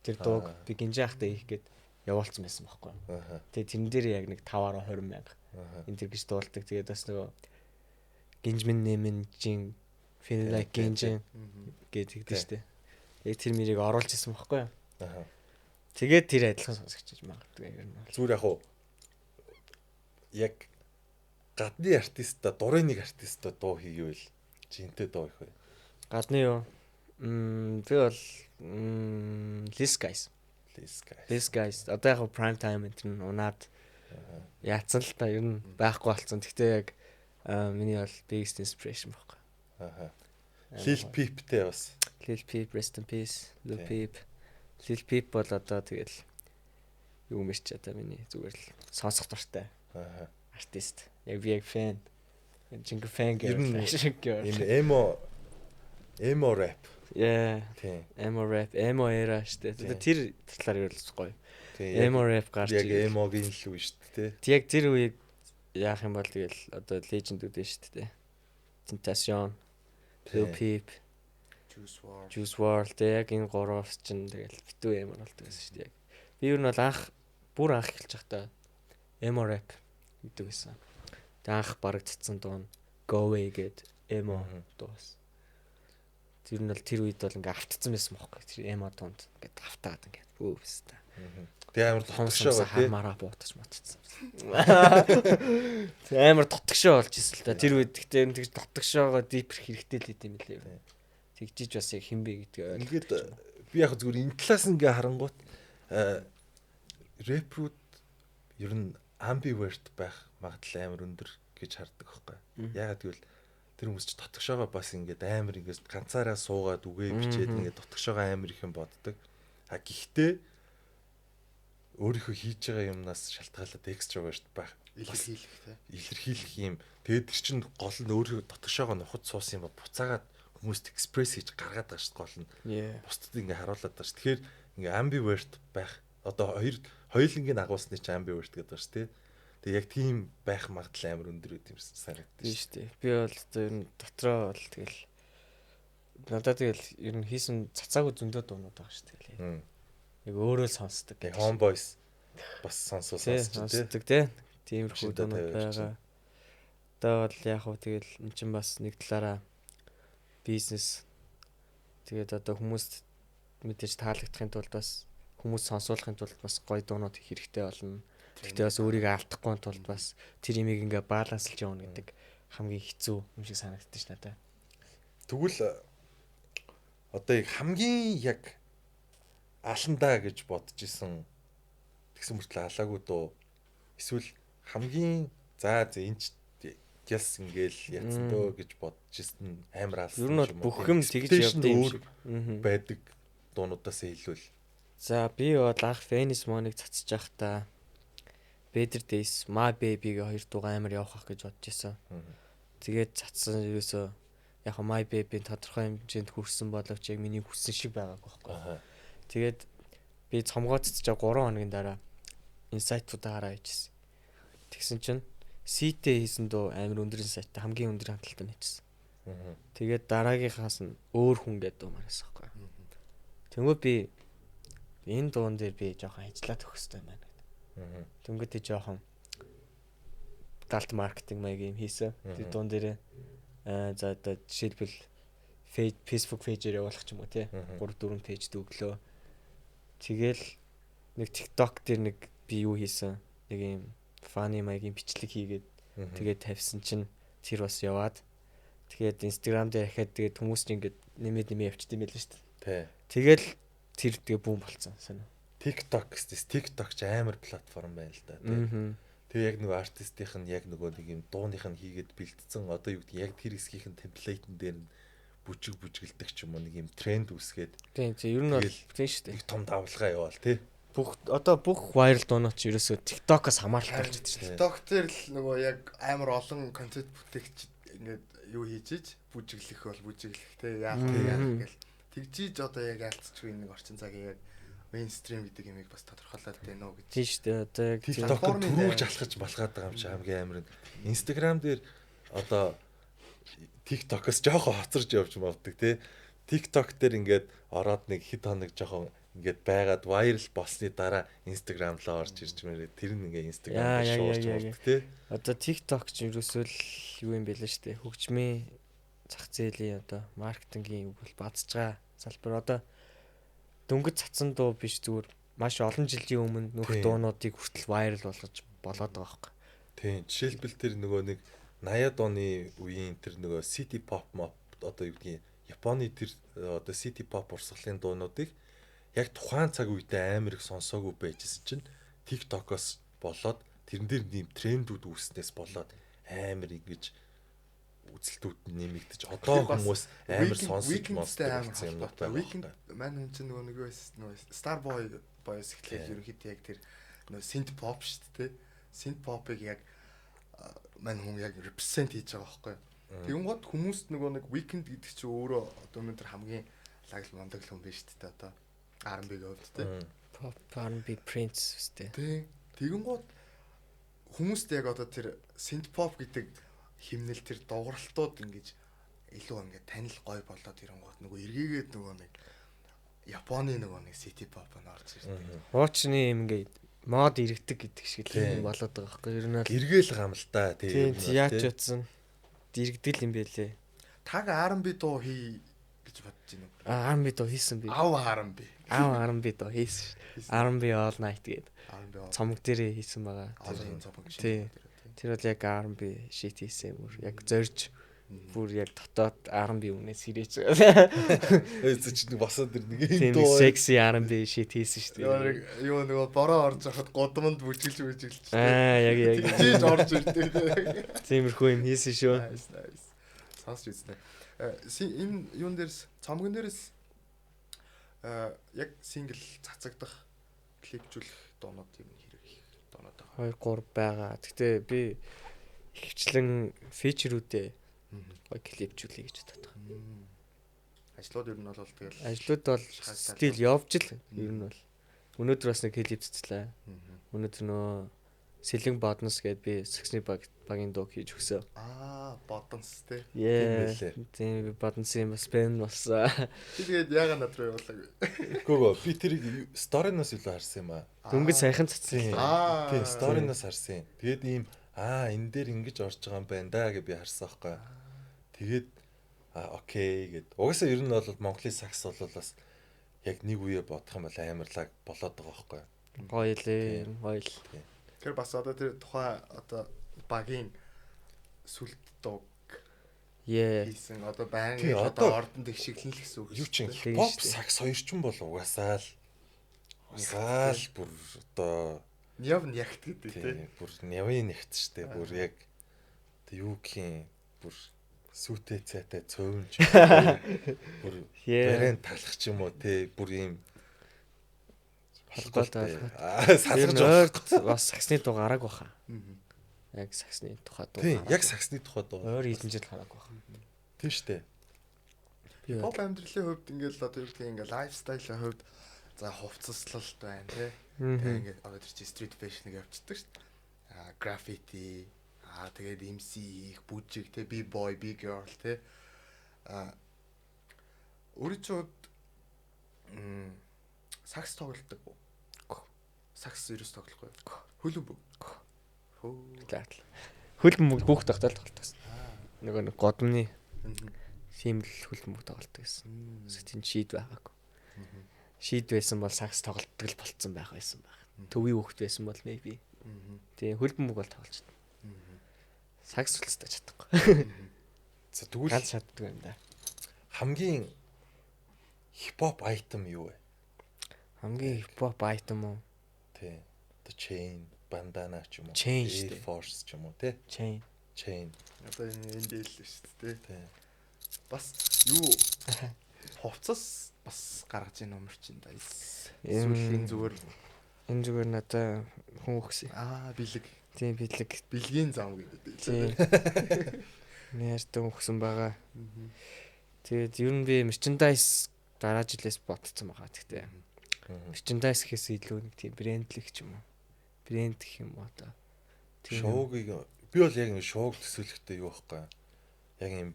тэр дууг би гинжин ахтай хийх гээд явуулсан байсан байхгүй. Аха. Тэгээ тэрэн дээр яг нэг 5-20 мянга Аха. энэ төр гэж дуулдаг. Тэгээд бас нөгөө Гинжмэн нэмэнжин Feel like Ginjin гэдэг штэ. Яг тэр мэрийг оруулж исэн байхгүй. Аха. Тэгээд тэр адилхан сонсогч магадгүй ер нь. Зүгээр яг уу яг гадны артиста дурын нэг артиста дуу хийгээл жинтэй дуу их бай. Гадны юу? Би бол This Guys. This Guys. Одоо яг prime time энэ нь унаад яатсан л та ер нь байхгүй болсон. Гэхдээ яг миний бол biggest inspiration байхгүй. Аха. Lil Peepтэй бас. Lil Peep, rest in peace. Lil Peep. Lil Peep бол одоо тэгэл юу мэрч одоо миний зүгээр л сонсох дуртай Аха. артист. Яг би яг fan. Жинхэнэ fan Ер нь гэх. Энэ emo rap. Yeah. Тийм. Emo rap, emo era штэ. Тэр талаар юу л гоё. Тийм. Emo rap гарч яг эмогийн л үү шүү дээ. яг тэр үеийг яах юм бол тэгэл одоо legend үүдэн шүү дээ. Tentation, Lil Peep, Juice WRLD яг энэ гуравс чинь тэгэл битүү emo болдог гэсэн шүү дээ. Яг би юу нь бол бүр анх эхэлж байхдаа emo rap гэдэг байсан. Тэг анх бараг цэцэн дуун Go Away гэд emo дуус. Тэр нь бол тэр үед бол ингээ автцсан байсан бохоггүй. Тэр emo дунд ингээ автаад ингээ өөс та. Тэгээ амар тотгошоо тий. Хамаараа буутаж матцсан. Тэг амар тотгошоо болж исэн л та. Тэр үед гэхдээ тэгж тотгошоогоо дипер хэрэгтэй л хэдэм билээ. Тэгжиж бас яг хинбэ гэдгээ Ингээд би яг зүгээр энэ талаас ингээ харангуут рэпрүүд ер нь ambivert байх магадлал амар өндөр гэж хардаг байхгүй. Ягаад гэвэл тэр хүмүүс ч тотгошоогоо бас ингээд амар ингээд ганцаараа суугаад үгээ бичээд ингээд тотгошоогоо амар их юм боддог. А гэхдээ өөрийнхөө хийж байгаа юмнаас шалтгаалаад extrovert байх илэрхийлэх тий. илэрхийлэх юм. Тэгээд тэр чинь гол нь өөрийнхөө тотгошоогоо нухад суусан юм ба буцаагаад хүмүүст экспресс хийж гаргаад байгаа шүү дээ гол нь. Бусдад ингээ харуулад байгаа шүү. Тэгэхээр ингээ ambivert байх одоо хоёулангийн агуулсны чинь ambivert гэдэг байна шүү дээ. Тэгээ яг тийм байх магадлал амар өндөр үт юм санагдаж тийм шүү дээ. Би бол одоо ер нь дотроо бол тэгэл надад тэгэл ер нь хийсэн цацаагүй зөндөө дуунууд байгаа шүү дээ. Яг өөрөө л сонсдог. Тэгээ Homeboys бас сонсдог тий. Тиймэрхүү дуунууд байгаа. Одоо бол яг хөө тэгэл эн чинь бас нэг талаараа бизнес тэгээд одоо хүмүүст мэдээж таалагдахын тулд бас хүмүүс сонсуулахын тулд бас гоё дуунууд хийх хэрэгтэй болно. Гэхдээ бас өөрийгөө алдахгүй тулд бас тэр имийг ингээ баланслж явна гэдэг хамгийн хэцүү юм шиг санагдаж надад. Тэгвэл одоо яг хамгийн яг аландаа гэж бодож исэн тэгсэн мөртлөө алаагүй дөө эсвэл хамгийн энэч гэлс ингээл ятсан дөө гэж бодож исэн амар алсан юм. Ер нь бүх юм тэгж явдаг юм шиг байдаг дуунуудаас хэлвэл. За би бол анх Venice Money-г цацж байхдаа Better Days, My Baby-г хоёр дугаар амар явах гэж бодож исэн. Тэгээд цацсан ерөөсөө яг My Baby тодорхой хэмжээнд хүрсэн боловч яг миний хүссэн шиг байгааг байхгүй. Тэгээд би цомгооцож 3 хоногийн дараа инсайтуудаа хараа хийжсэн. Тэгсэн чинь Ситэй хийсэн дөө амар өндөр инсайттай хамгийн өндөр хандлттай нэчсэн. Тэгээд дараагийнхаас нь өөр хүн гэдэг дуу мараас байхгүй. Тэнгүү би энэ дуун дээр би жоохон ажиллаад өгөх хэрэгтэй байна. Тэнгүүд тий жоохон далт маркетинг маяг юм хийсэн. Тэр дуун дээр за одоо жишээлбэл Facebook пэйжээр явуулах ч юм уу тий 3-4 пэйж дүүглөө. Тэгэл нэг TikTok дээр нэг би юу хийсэн. Нэг юм funny маягийн бичлэг хийгээд тэгээд тавьсан чинь тэр бас яваад тэгээд Instagram дээр дахиад тэгээд хүмүүс чинь ингээд нэмээд явчихд юм байл шүү дээ. Тэгэл тэр тэгээ бүүн болцсон санаа. TikTok ч амар платформ байна л да. Тэгээ яг нөгөө артистийнх нь яг нөгөө нэг юм дууных нь хийгээд бэлдсэн одоо юу гэдэг яг тэр хэсгийнх нь темплейтэн дээр нь бүжгэлдэг ч юм уу нэг юм тренд үсгээд. Тийм ер нь бол тийм шүү дээ. Нэг том давлгаа яваал тий. Бүх viral дуунууд ч ерөөсөө TikTok-оос хамааралтай болж байгаа шүү дээ. TikTok дээр л нөгөө яг амар олон контент бүтээгч ингээд юу хийж бүжиглэх бол бүжиглэх те яах гэл тэгжиж одоо яг алдчихгүй нэг орчин цагийн яг мейнстрим гэдэг юмыг бас тодорхойлоод байна уу гэж. Тийм шүү дээ. Одоо яг TikTok түрүүж алхаж балгаад байгаа юм чи хамгийн амар нь. Instagram дээр одоо TikTok-оос жоохон хоцорж явж магаддаг те. TikTok дээр ингээд ороод нэг хэд хоног жоохон ингээд байгаад viral болсны дараа Instagram руу орж ирж мэрээ тэр нь ингээ Instagram Яа, дээр яа, шуурч яа, болдог тий. Одоо TikTok ч ерөөсөө л юу юм бэ л штэ. Хөгжмийн зах зээлийн одоо маркетингийн үйл бадж байгаа салбар одоо дөнгөж цацсан дуу биш зүгээр маш олон жилийн өмнө нөх Тийм. дуунуудыг хүртэл viral болгож болоод байгаа байхгүй. Тийм. Жишээлбэл тэр нөгөө нэг 80-ад оны үеийн тэр нөгөө city pop mop одоо юу гэдгийг Японы тэр одоо city pop урсгалын дуунуудыг яг тухайн цаг үедээ амар их сонсоогүй байжсэн чинь TikTok-оос болоод тэрэн дээр нэм трендүүд үүснээс болоод амар ингэж үзэлтүүд нэмэгдэж одоо хүмүүс амар сонсож монсдог юм байна. Weekend маань хүн чинь нөгөө нэг юу нөгөө Starboy boys гэхлээр ерөнхийдөө яг тэр нөгөө synth pop шүү дээ. Synth pop-ыг яг маань хүн яг represent хийж байгаа байхгүй. Тэгэн гот хүмүүст нөгөө нэг Weekend гэдэг чинь өөрөө одоо өнөөдөр хамгийн лагл мондог хүн биш шүү дээ одоо R&B-г өвд дээ. Pop R&B Prince үстэй. Тий. Тэгэн гот хүмүүст яг одоо тэр synth pop гэдэг химнэл тэр дууралтууд ингэж илүү ингээд танил гой болоод ирэнгүүт нөгөө эргээгээд нөгөө нэг Японы нөгөө нэг city pop нь орж ирдэг. Уучны юм ингээд мод иргэдэг гэдэг шиг л юм болоод байгаа байхгүй. Ер нь л эргээл гам л да тийм яаж утсан дэрэгдэл юм бэлээ. Таг R&B дуу хий гэж бодож байна уу? R&B доо хийсэн би. Ав R&B. R&B доо хийсэн. R&B all night гэдэг. R&B Цомог дээрээ хийсэн байгаа. олон цомог шиг. Тий. Тэр бол яг R&B shit хийсэн бүр яг зорж бүр яг дотоод R&B үнээс сэрэж байгаа. Эцэг чинь босоод ирнэ Тийм sexy R&B shit хийсэн шүү дээ. Юу нөгөө бороо орж хахад годмонд бүжиглж. Яг Тийж орж ирдэг. тиймэрхүү юм хийсэн шүү. Nice. Сонсч үзтээ. Энэ юун дээрс цомгон дээрс яг сингл цацагдах клипжүүлэх дуунууд юм хэрэг их дуунууд байгаа. 2 3 байгаа. Гэхдээ би ихвчлэн фичерүүдээ гой клипжүүлэе гэж боддог. Ажлууд ер нь бол тэгэл Ажлууд бол стил явж л ер нь бол. Өнөөдөр бас нэг клип цэцлээ. Өнөөдөр нөө Сэлэн Боднос гээд би саксны багийн дуу хийж өгсөө. бодонс те. Тийм би Боднсын бас бэн болсон. Тэгээд яга над руу явуулаагүй. Гөө би тэрийг сториноос илүү харсан юм аа. Дөнгөж сайхан цацсан. Тийм сториноос харсан. Тэгээд ийм энэ дээр ингэж орж байгаа юм байна да гэж би харсан байхгүй. Тэгээд окей гэд. Угаасаа ер нь бол Монголын сакс бол бас яг нэг үе бодох юм бол амарлаг болоод байгаа байхгүй. Гоё лээ. Гоё л. Тэр бас одоо тэр тухайн одоо багийн сүлт дог хийсэн одоо байнг одоо ордонд их шиглэн л гэсэн үг юу ч юм pop сакс хоёрчин бол угаасаа л бүр одоо няв нягт гэдэг тий. Бүр нявын нягт штэ бүр яг юу гэх юм бүр сүтээ цайтай цөөвнч бүр барайн талах ч юм уу тий бүр ийм холгоотой салгаж ойрт бас саксны дуу гараг баха. Яг саксны тухай дуу. Тийм, яг саксны тухай дуу. Ойр хэдэн жил гараг баха. Тийм штэ. Pop амьдралын хувьд ингээл одоо юу гэх юм ингээл лайфстайлын хувьд за хувцаслалт байна тий. Тэгээ ингээд одоо тэр чи стрит фэшныг явчихдаг шүү дээ. Граффити тэгээд MC хийх бүжиг тий B-boy, B-girl тий. Өөрөөр сакс тоглолдог уу? Сакс ерөөс тоглохгүй. Хөлбөмбөг. Хөлбөмбөг хүүхд тогтоол тоглолдог. Нөгөө нэг годмны тийм л хөлбөмбөг тоглолдог гэсэн. Тэнд шийд байгаагүй. Шийд байсан бол сакс тоглолдог л болцсон байх байсан баг. Төвийн хүүхд байсан бол maybe. Тийм хөлбөмбөг бол тоглож чадна. Сакс үлстэй чадахгүй. За тэгвэл ганц чаддаг юм да. Хамгийн хипхоп айтем юу вэ? Хамгийн хипхоп айтем уу? Тий. The chain, bandana ч юм уу. Air Force ч юм уу тий. Chain. Одоо энэ дээл л шүү дээ тий. Тий. Бас юу хувцас бас гаргаж ийн номер чинь да. Сүүлийн зүгээр энэ зүгээр надаа хүн өгсөн. Бэлэг. Тийм бэлэг. Бэлгийн зам гэдэг. Тийм. Нэртэн өгсөн байгаа. Тэгээд ер нь би merchandise дараа жилээс бодсон байгаа. Тэгтээ merchandise гэхээс илүү нэг тийм брендлэг ч юм уу. Брэнд гэх юм уу одоо. Шоугийг би бол яг ингэ шоуг төсөөлөхдөө юу байхгүй. Яг юм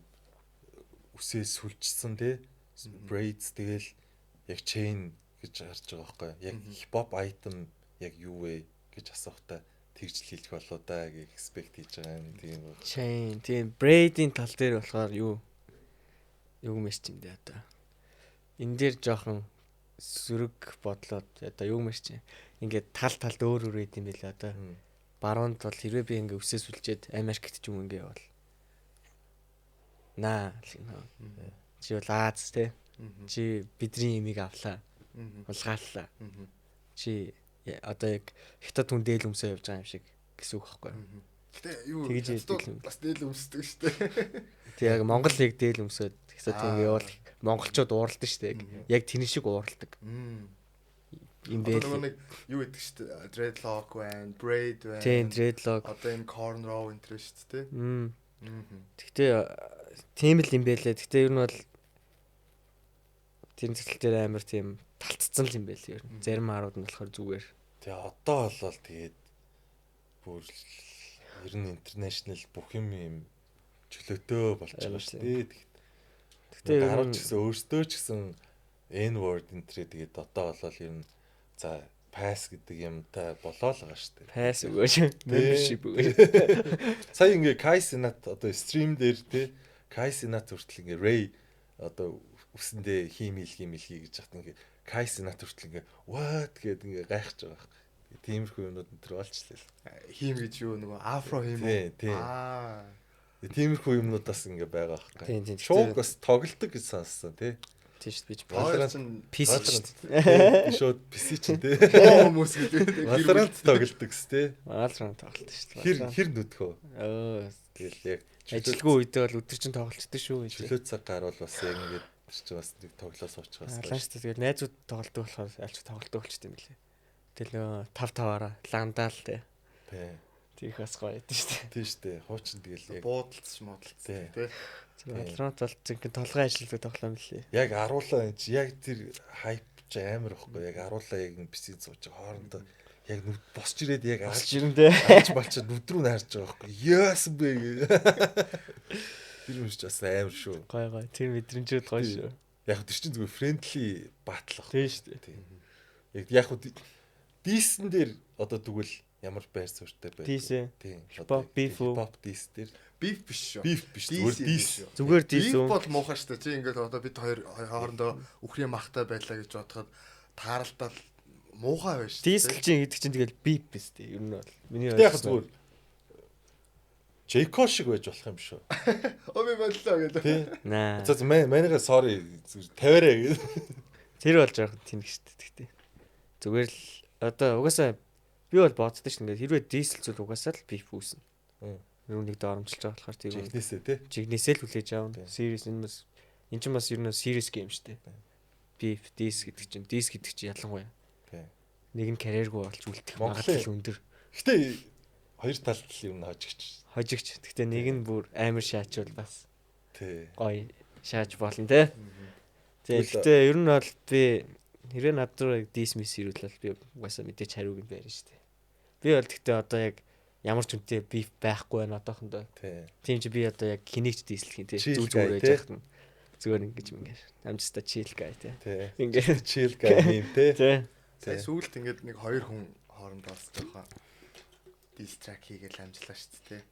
үсээ сүлжсэн тий. Braids тэгэл яг chain гэж харж байгаа байхгүй. Яг хипхоп айтем яг юу вэ гэж асуухтаа тэгж л хэлэх болоо да гэж expect хийж байгаа юм тийм үү. Chain тийм braid-ийн тал дээр болохоор юу мэрч юм дээ одоо. Энэ дээр жоохон сүрэг бодлоод одоо юу мэрч юм. Ингээд талд өөр байд юм билээ одоо. Баруунд бол хэрвээ би ингээ өсөөс үлчээд Америкт ч юм ингээ явал. Чи бол Аз те. Чи бидний имийг авлаа. Улгааллаа. Чи одоо яг хятад хүн дээл өмсөө явж байгаа юм шиг гэсэн үг байхгүй юу? Гэтэ юу бас дээл өмсдөг шүү дээ. Тэг яг Монгол лиг дээл өмсөд хятад хүн явал монголчууд ууралдаг шүү дээ. Яг тэр шиг ууралдаг. Юм бэ. Нэг юу гэдэг шүү дээ. Dreadlock байна, braid байна. Тийм, dreadlock. Одоо энэ cornrow энэ төр шүү дээ. Гэхдээ тийм л юм байлээ. Гэхдээ ер нь бол тэр зэтэл дээр амар тийм талцсан л юм байл ер нь. Зарим харууд нь болохоор зүгээр. Тэгээ одоо болол тэгээд бүр ер нь интернэшнл бүх юм чөлөөтэй болж байгаа шүү дээ. Гэхдээ гарч гэсэн өөртөө ч гэсэн N word энтрээ тэгээд одоо болол ер нь за pass гэдэг юмтай болоо л байгаа шүү дээ. Pass өгөөч. Membership өгөөч. Сая ингээ Kai Cenat одоо стрим дээр те Kai Cenat хүртэл ингээ Ray одоо үсэндээ хиймэл гэж хат ингээ Kai Cenat хүртэл ингээ what гэдэг ингээ гайхаж байгаа юм. Тиймэрхүү юмнууд энэ төр болчихлээ. Хийм гэж юу нөгөө афро хийм үү? Тиймэрхүү юмнуудаас ингээ байгаа байхгүй. Шууг бас тоглолдог гэж сонссон тий. Тийш бич PC шууд PC ч тий. Хүмүүс гэдэг. Valorant тоглолдог с тий. Valorant тоглолт шүү дээ. Хэр нүдхөө. Тэгэл яг ажилгүй үедээ бол өдөр чинь тоглолцдог шүү. Чөлөө цаг гарвал бас яг ингээд тэр чинь бас нэг тоглоо суучгаас. Лааш тэгэл найзууд тоглолдог болохоор альч тоглолдог болчтой юм лээ. Тэгэл нөө 5-5-аараа ландаал тий. Тийх бас гоё байдаг шүү дээ. Тийм шүү дээ. Хуучин тэгэл яг буудалц тий. Valorant бол зинхэнэ толгой ажилтдаг тоглоом лээ. Яг аруулаа энэ чи яг тэр хайп ч амар ихгүй. Яг аруулаа яг энэ PC сууж байгаа хоорондоо яг нүд босч ирээд яг алж ирэндээ алж балч нүд рүү нарж байгаа ихгүй. Яас бэ гэ. Тэр юм ч бас амар шүү. Гоё. Тэр мэдрэмжүүд гоё шүү. Яг тэр чинь зүгээр friendly battle ах. Тийм шүү дээ. Яг дийсэн дээр одоо тэгвэл ямар байр суурьтай байх. Тийм. Beef дийс дээр. Beef биш шүү. Beef биш зүгээр дийс. Зүгээр дийс үү? Beef бол муухай шүү дээ. Чи ингээд одоо бид хоёр хоорондоо үхрийн махтай байлаа гэж бодоход тааралдаа муухай байна шүү. Дийс чинь гэдэг чинь тэгэл beef биш дээ. Ер нь бол миний яг зүгээр Jayco шиг байж болох юм шүү. Өө би боллоо гэдэг. Наа. За манайгаа sorry тавиараа гэдэг. Тэр бол жоохон тэнэг шүү дээ. Тэгтээ. Зүгээр л одоо угаасаа би бол боддог шүү. Ингээд хэрвээ дийсэл зүйл угаасаа л beef үүснэ. Нүг доромжилж байгаа болохоор тийм. Жигнэсээ тий. Жигнэсээ л хүлээж аав. Series энэ чинь бас ер нь series game шүү дээ. Beef, dis гэдэг чинь ялангуяа. Тий. Нэг нь карьергүй болж үлдэх магадлал өндөр. Гэтэ хоёр талд л ер нь хожигч. Гэтэ нэг нь бүр амар шаачвал бас. Тий. Гоё шааж болно те. Гэтэ ер нь бол би хэрэг над руу dis miss ирүүлэл би угаасаа мэдээч хариуг нь байрна шүү дээ. Би бол гэтэ одоо яг ямар ч үнэтэй beef байхгүй байна одоохондоо. Тийм чи би одоо яг хинэгч дийслэх юм тий. Зүгээр байж яах юм. Зүгээр ингэж амжста chill guy тий. Ингээд chill guy юм тий. Тэгээ сүүлд ингээд нэг хоёр хүн хоорондоо бас жоохон diss track хийгээл амжлаа шүү дээ тий.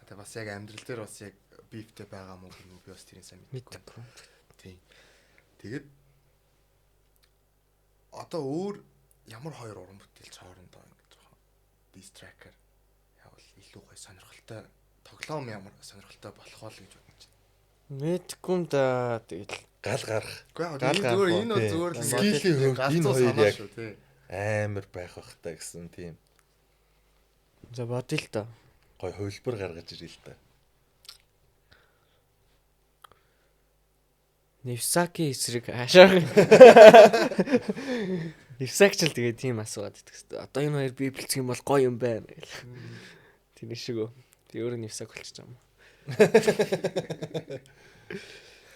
Тэгээ бас яг амьдрал дээр бас яг beefтэй байгаа мó би бас тэрийг сайн мэдгүй. Тий. Тэгээд одоо өөр ямар хоёр уран бүтээлч хоорондоо ингээд жоохон diss tracker илүү гоё сонирхолтой тоглоом ямар сонирхолтой болох бол гэж бодож байна. Мэдгүй юм да тэгэл гал гарах. Зүгээр энэ зүгээр л скилийн хөвд энэ хоёр яг амар байх бах та гэсэн тийм. За бодъё л доо. Гоё хөвлбөр гаргаж ирээ л та. Невсаки эсрэг хаашаа. Невсаки ч л тэгээ тийм асууад идэх хэвээр. Одоо энэ хоёр би бэлцэх юм бол гоё юм байна гэл. Тийм шиг үү. Тэг өөрөө Невсаки болчих юм.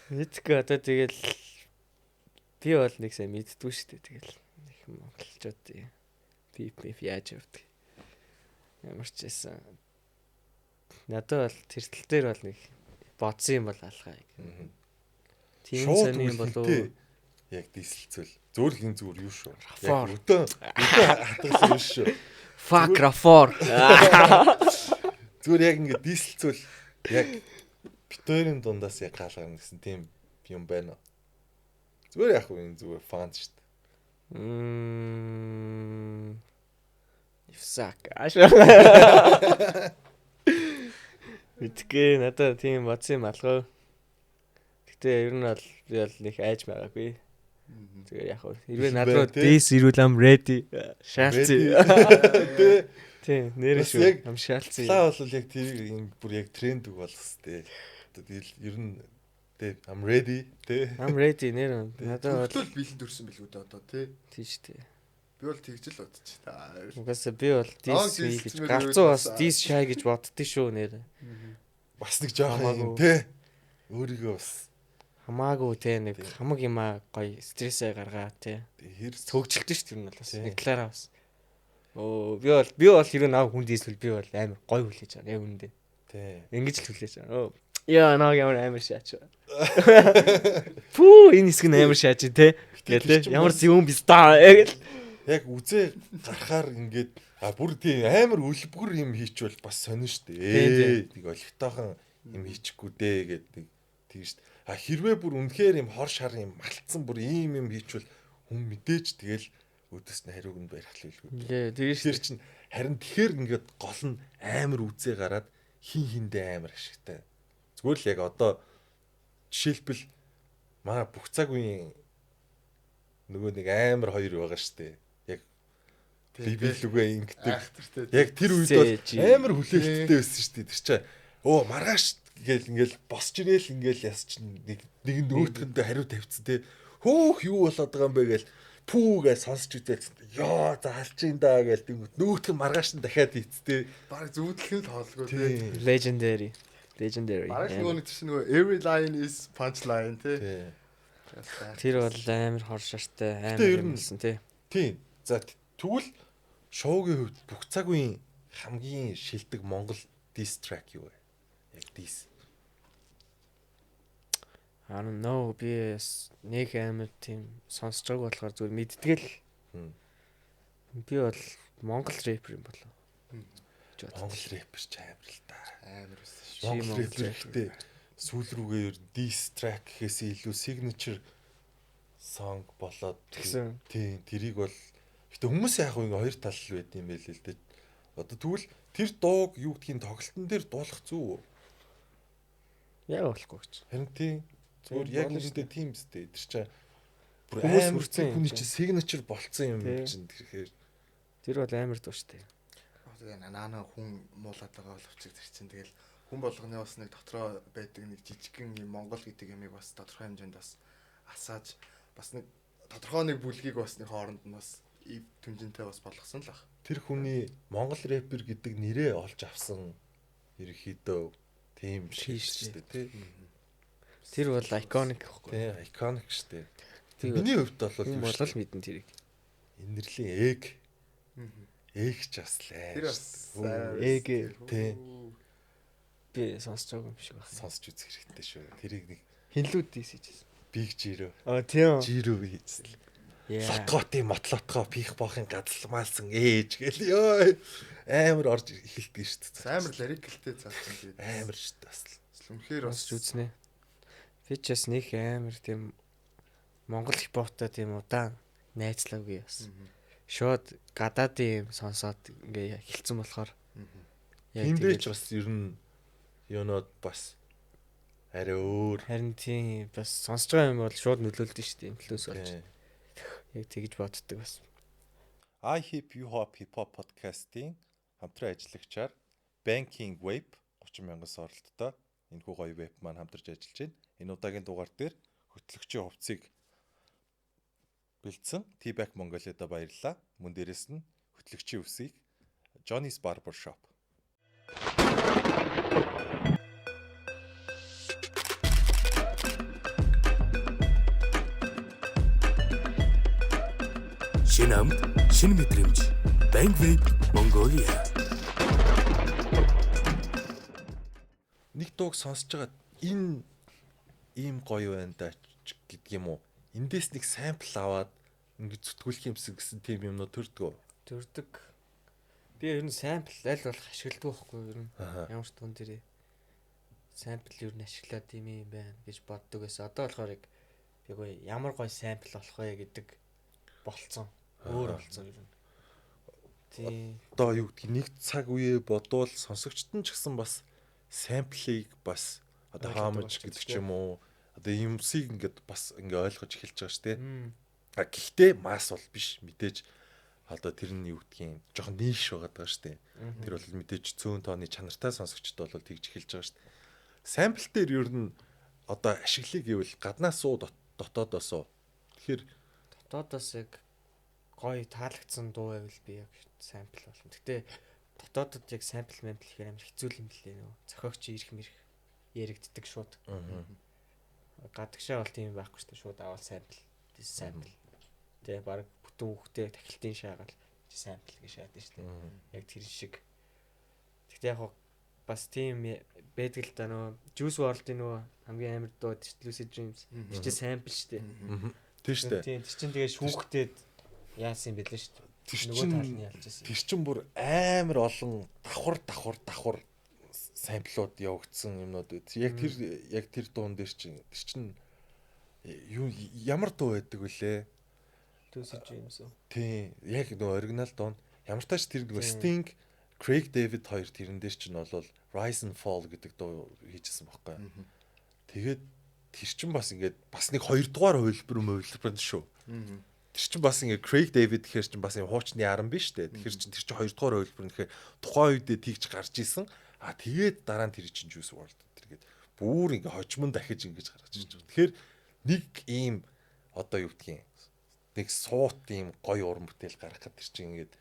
Мэдгүй одоо тэгэл би бол нэг сайн мэддгүй шүү дээ. Тэгэл их монголчууд beef яаж явдаг. Ямар ч байсан. Надад бол тэртэл дээр бол нэг бодсон юм бол алхаа. Тийм сони юм болов. Яг дийсэлцүүл. Зүгээр л энэ зүгээр юу шүү. Рафор. Яг өдөө хатгалсан юу шүү. Fuck Rafor. Зүгээр яг ингэ дийсэлцүүл яг битүүрийн дундаас яг гаалгана гэсэн тийм юм байна. Зүгээр яг энэ зүгээр фан шүү дээ. You suck. Мэдгүй надад тийм бодсон юм алгаа. Гэтэ ер нь бол би бол нэг айж байгаагүй. Тэгээ яг хэрвээ надад this ирүүл am ready. Шаалцсан. Тийм нэрээ шүү. Ам шаалцсан. Лаа бол яг тэрийг юм бүр яг тренд үг болох хэвээр. Тэгэл ер нь I'm ready тий. I'm ready нэр надад Хөтлөл бэлэн төрсөн билгүү дээ одоо тий. тийш тий. Би бол тэгж л бодчих та. Угаасаа би бол this гэж гарцуу бас this шай гэж боддөө шүү нэр. Бас нэг жоохон юм тий. Өөрийгөө бас Хамаагүй те нэг хамаг юмаа гоё стрессээ гаргаа те. Хэрэг Төгжөлтөн шүү дээ бас нэг талаараа бас. Би бол хэрэг нав хүн дийсвэл би бол амар гоё хүлээж байгаа яг үндэ. тий. Ингэж л хүлээж байгаа. Яа наа ямар амар шаач. Пүү энэ хэсэг нь амар шаач те. Гэдэг ямар зөвөн биз та Яг үзээ гарахаар ингээд бүр тий амар үлбгэр юм хийчвэл бас сонин штэ. Нэг олигтойхон юм хийчихгүй дээ гэдэг тийм штэ. Хэрвээ бүр үнэхээр юм хор шар юм малтсан бүр ийм юм хийчвэл хүн мэдээж тэгэл өдөөс нь хариуг нь барихлуулгүй. Тэр чинь харин тэгэхээр ингээд гол нь амар үзээ гараад хиндээ амар ашигтай. Зүгээр л яг одоо жишээлбэл маа бүх цаг үеийн нөгөө нэг амар хоёр байгаа штэ. Яг бибилүгээ ингэдэг. Яг тэр үед бол амар хүлээлттэй байсан штэ. Тэр чинь маргааш гээл ингээл босч ирээл ингээл яс чинь нэг нөөтгөндөө хариу тавьцсан те. Хөөх юу болоод байгаа юм бэ гээл пүүгээ сонсч үзээсэн. Яа заалч ин даа гээл нөөтгөн маргааш нь дахиад хийцтэй. Бараг зүудлэх нь тоолгүй тий. Legendary. Бараг нөгөө тийш нөгөө every line is punchline тий. Тэр бол амар хор шартай амар юмсэн тий. Тийм. За тэгвэл шоугийн хувьд бүх цаг үеийн хамгийн шилдэг Монгол diss track юу вэ? Яг diss. I don't know би нэг амар тийм сонсож байгааг болохоор зүгээр мэдтгэл. Би бол Монгол рэпер юм болоо. Монгол рэпер ч амар л та. Амар өссөн шүү. Монгол рэпер гэхдээ сүүл рүүгээ ер нь diss track гэхээсээ илүү signature song болоод тийм тэрийг бол гэтээ хүмүүс яг ингээ хоёр тал байд юм байл л дээ. Одоо тэгвэл тэр дууг юу гэдгийг тоглолтын дээр дуулах зүг үү? Яг болохгүй гэж. Харин тийм зүгээр яг үүндээ тийм зү. Тэр чинь бүр Хүмүүс амар хүрсэн юм хүний чинь. чинь signature болцсон юм чинь тэгэхээр Тэр бол амар дуу штэ. Тэгээ наана хүн муулаад байгаа боловч тэр чинь тэгэл хүн болгоны бас нэг дотроо байдаг нэг жижигхэн юм Монгол гэдэг ямиг бас тодорхой хэмжээнд бас асааж бас нэг тодорхой нэг бүлгийг бас нэг хооронд нь бас ив түнжинтэй бас болгосон л ах. тэр хүний Монгол рэпер гэдэг нэрээ олж авсан ерөөхдөө тийм шиг шүү дээ тий. Тэр бол iconic гэхгүй. Тий, iconic шүү дээ. Тийм Миний хувьд бол юм болол мэдэн тэрийг. Инэрлийн эг. Эг ч бас лээ. Тэр бас эг тий. Би сонсож байгаа юм шиг байна. Сонсч үзэх хэрэгтэй шүү. Тэрийг нэг Хинлүүд дийсэж. Big Jiro. Тийм. Jiro хийсэн. Яа. Лотготи мотлотгоо пих боохын гадалмаалсан ээж гэл ёо амар орж эхэлдэг шүү дээ. амар лирикэлтэй цаасан тэгээд Амар шүү дээ бас. Үнэхээр бас Сонсч үзнэ. Би ч бас нэг амар тийм Монгол хипхоптой тийм удаан найзлаагүй бас. Шууд гадаадын юм сонсоод ингээ эхэлсэн болохоор. Эндээ ч бас ер нь юунод бас арай өөр. Харин тийм бас сонсож байгаа юм бол шууд нөлөөлдөг шүү дээ. Инфлюенс болж. Яг тэгж боддог бас. I Hip You Hop Hip Hop podcast-ийн хамтран ажиллагчаар Banking Web 30,000 оролттой энэхүү гоё веб маань хамтарч ажиллаж байна. Энэ удаагийн дугаар дээр хөтлөгчийн хувцсыг бэлдсэн T-Back Mongolia-да баярлалаа. Мөн дээрэс нь хөтлөгчийн үсийг Johnny's Barber Shop. Шинэ амт, шинэ мэдрэмж. Bank Web Mongolia. Нэг дууг сонсож байгаа энэ ийм гоё байна да гэдэг юм уу? эндээс нэг сампл аваад ингээд зүтгүүлэх юмсан гэсэн тийм юмнууд төрдөг. Төрдөг. Би ер нь сампл аль болох ашигладаг байхгүй ер нь. Аа. Ямар ч тун дээрээ сампл ер нь ашиглаад юм байна гэж боддог байсан. Одоо болохоор яг би ямар гоё сампл болох вэ гэдэг болцсон. Өөр болцсон ер нь. Тийм. Одоо юу гэдгийг нэг цаг үе бодвол сонсогчд нь ч гэсэн бас самплыг бас одоо хаамж гэдэг ч юм уу одоо юмсыг ингээд бас ингээ ойлгож эхэлж байгаа шүү дээ. А гэхдээ масс бол биш мэдээж одоо тэр нь юу гэдгийг жоохон ниш байгаад байгаа шүү дээ. Тэр бол мэдээж цөөн тооны чанартай сонсогчд бол тэгж эхэлж байгаа шүү дээ. Сампл дээр ер нь одоо ашиглая гэвэл гаднаас уу дотоодоос уу. Тэгэхээр Дотоодоос яг гоё таалагдсан дуу байвал би яг сампл болно. Гэтэ дотоодод яг сампл мэмпл хийхээр амар хэцүү юм лээ нөө. Зохиогч ирэх мэрх яригддаг шууд. Гадагшаа бол тийм байхгүй шүү дээ. Шууд аваад сампл. Тэгээ баг бүтэн хүүхдээ тахилтын шаагаал сампл гэж шаадаг шүү дээ. Яг тэр шиг. Гэтэ яг бас тийм байдаг л да нөө Juice WRLD-ийн нөө хамгийн амар дуу Lucid Dreams. Тэр чинь сампл шүү дээ. тийм шүү дээ. Тийм тэр чинь тэгээ шүүхтэд яасан юм бэ лээ шүү дээ. Тэр Нөгөө тал нь ялж байсан. Тэр чин бүр амар олон давхар самплууд явагдсан юмнууд үү. Яг тэр дуун дээр чин тэр чин юу ямар дуу байдаг вүлээ? Lucid Dreams үү? Тийм яг нөгөө оригинал дуун ямар тааш тэр нөгөө Sting, Craig David хоёр тэрэн дээр чин бол Rise and Fall гэдэг дуу хийжсэн байхгүй. Тэгээд тэр чин бас ингээд бас нэг 2 дугаар хувилбар шүү. Тэр чин бас ингээ Craig David гэхэр чин бас юм хуучны аран биш үү? Тэгэхээр чин тэр чин 2 дугаар хувилбар нэхэр тухайн үедээ тэгж гарч исэн. А тэгээд дараа нь тэр чин Juice WRLD тэргээд бүр ингээ хожмон дахиж ингэж гаргаж ирж байгаа. Тэгэхээр нэг ийм одоо юу гэдгийг нэг суут ийм гоё уран бүтээл гаргахад тэр чин ингээд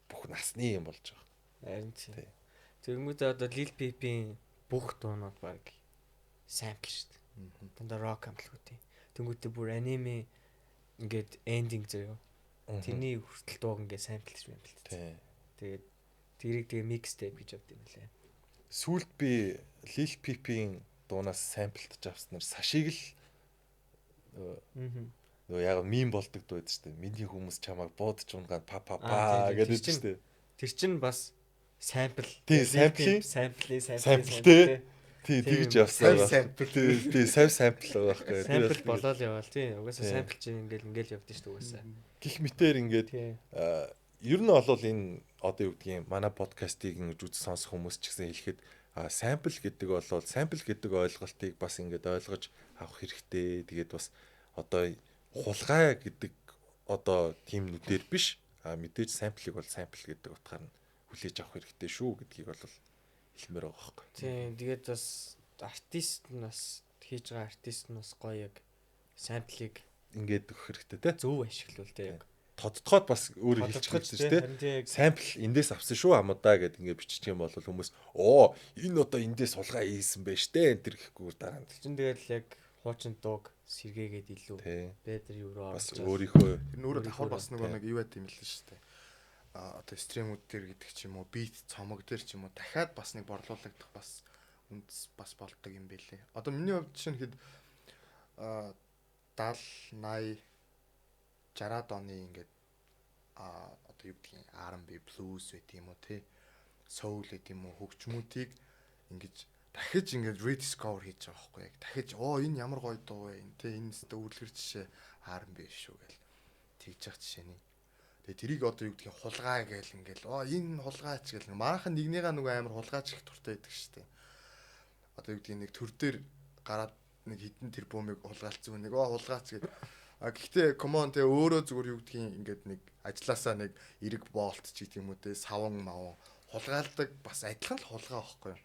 бүх насны юм болж байгаа. Харин тийм. Тэгмүүдээ одоо Lil Peep-ийн бүх дуунууд баг сампл шүү дээ. Дандаа рок амплгуудын. Тэнгүүтээ бүр аниме ингээд эндинг заяа. Тэрний хүртэл дууг ингээд самплж байна л дээ. Тэгээд тэрийг тэгээ микстейп гэж авд юм лээ. Сүүлд би Lil Peep-ийн дуунаас самплтж авснаар Сашиг л нөгөө яг мим болдог дуу байдаг шүү дээ. Миний хүмүүс чамайг буудаж унгаад па гэдэг шүү дээ. Тэр чин бас сампл. Самплтэй. Тий тэгж явсан. Тий сав сампл байгаа байхгүй. Сампл болоод яваал тий. Угаасаа сампл чинь ингээл явдсан шүү дээ угаасаа. Гэх мэтэр ингээд ер нь бол энэ одоо юу гэдгийг манай подкастыг ингэж үз сонсох хүмүүс ч гэсэн хэлэхэд сампл гэдэг бол сампл гэдэг ойлголтыг бас ингээд ойлгож авах хэрэгтэй. Тэгээд бас одоо хулгай гэдэг одоо тийм нүдээр биш. Мэдээж самплыг бол сампл гэдэг утгаар нь хүлээж авах хэрэгтэй шүү гэдгийг бол хэлмээр байгаа байхгүй. Тийм тэгээд бас артист нь бас хийж байгаа артист нь бас гоё яг самплыг ингээд өгөх хэрэгтэй те. Зөв ашиглавал те яг тодтоход бас өөрөө хэлчих хэрэгтэй шүү дээ. Сампл эндээс авсан шүү амудаа гэдэг ингээд биччих юм бол хүмүүс энэ одоо эндээс сулгаа ийсэн байж тээ энэ төр гэхгүй дараа нь. Чин тэгэл яг хуучин дууг сэргээгээд илүү бедэр юу руу бас өөрийнхөө тэр нүүрэ давхар бас нэг юу байт юм л шүү дээ. Одоо стримүүд дээр гэдэг ч юм уу бит цомог дээр ч юм уу дахиад бас нэг борлуулагдах бас үндэс бас болдог юм байлээ. Одоо миний хувьд жишээ нь хэд 70 80 60-аад оны ингээд одоо юу гэдгийг R&B blues байт юм уу те soul байт юм уу хөгжмүүдийг ингэж дахиж ингээд rediscover хийж байгаа байхгүй яг дахиж энэ ямар гоё дуу вэ те энэ өстө үргэлгэр жишээ R&B шүү гэл тэгж явах жишээний. Тэгээ тэрийг одоо юу гэдгийг хулгай гээл ингээл энэ хулгайч гэл maaхан нэгнийгаа нөгөө амар хулгайч их туртай байдаг шүү дээ. Одоо юу гэдгийг нэг төр дээр гараад нэг хитэн тэрбумыг хулгайлцсан нэг хулгайч гэл гэхдээ common те өөрөө зүгээр юу гэдгийг ингээд нэг ажилласаа нэг эрэг болт ч гэдэг юм уу те саван мав хулгайлдаг бас адилхан л хулгай байхгүй юу.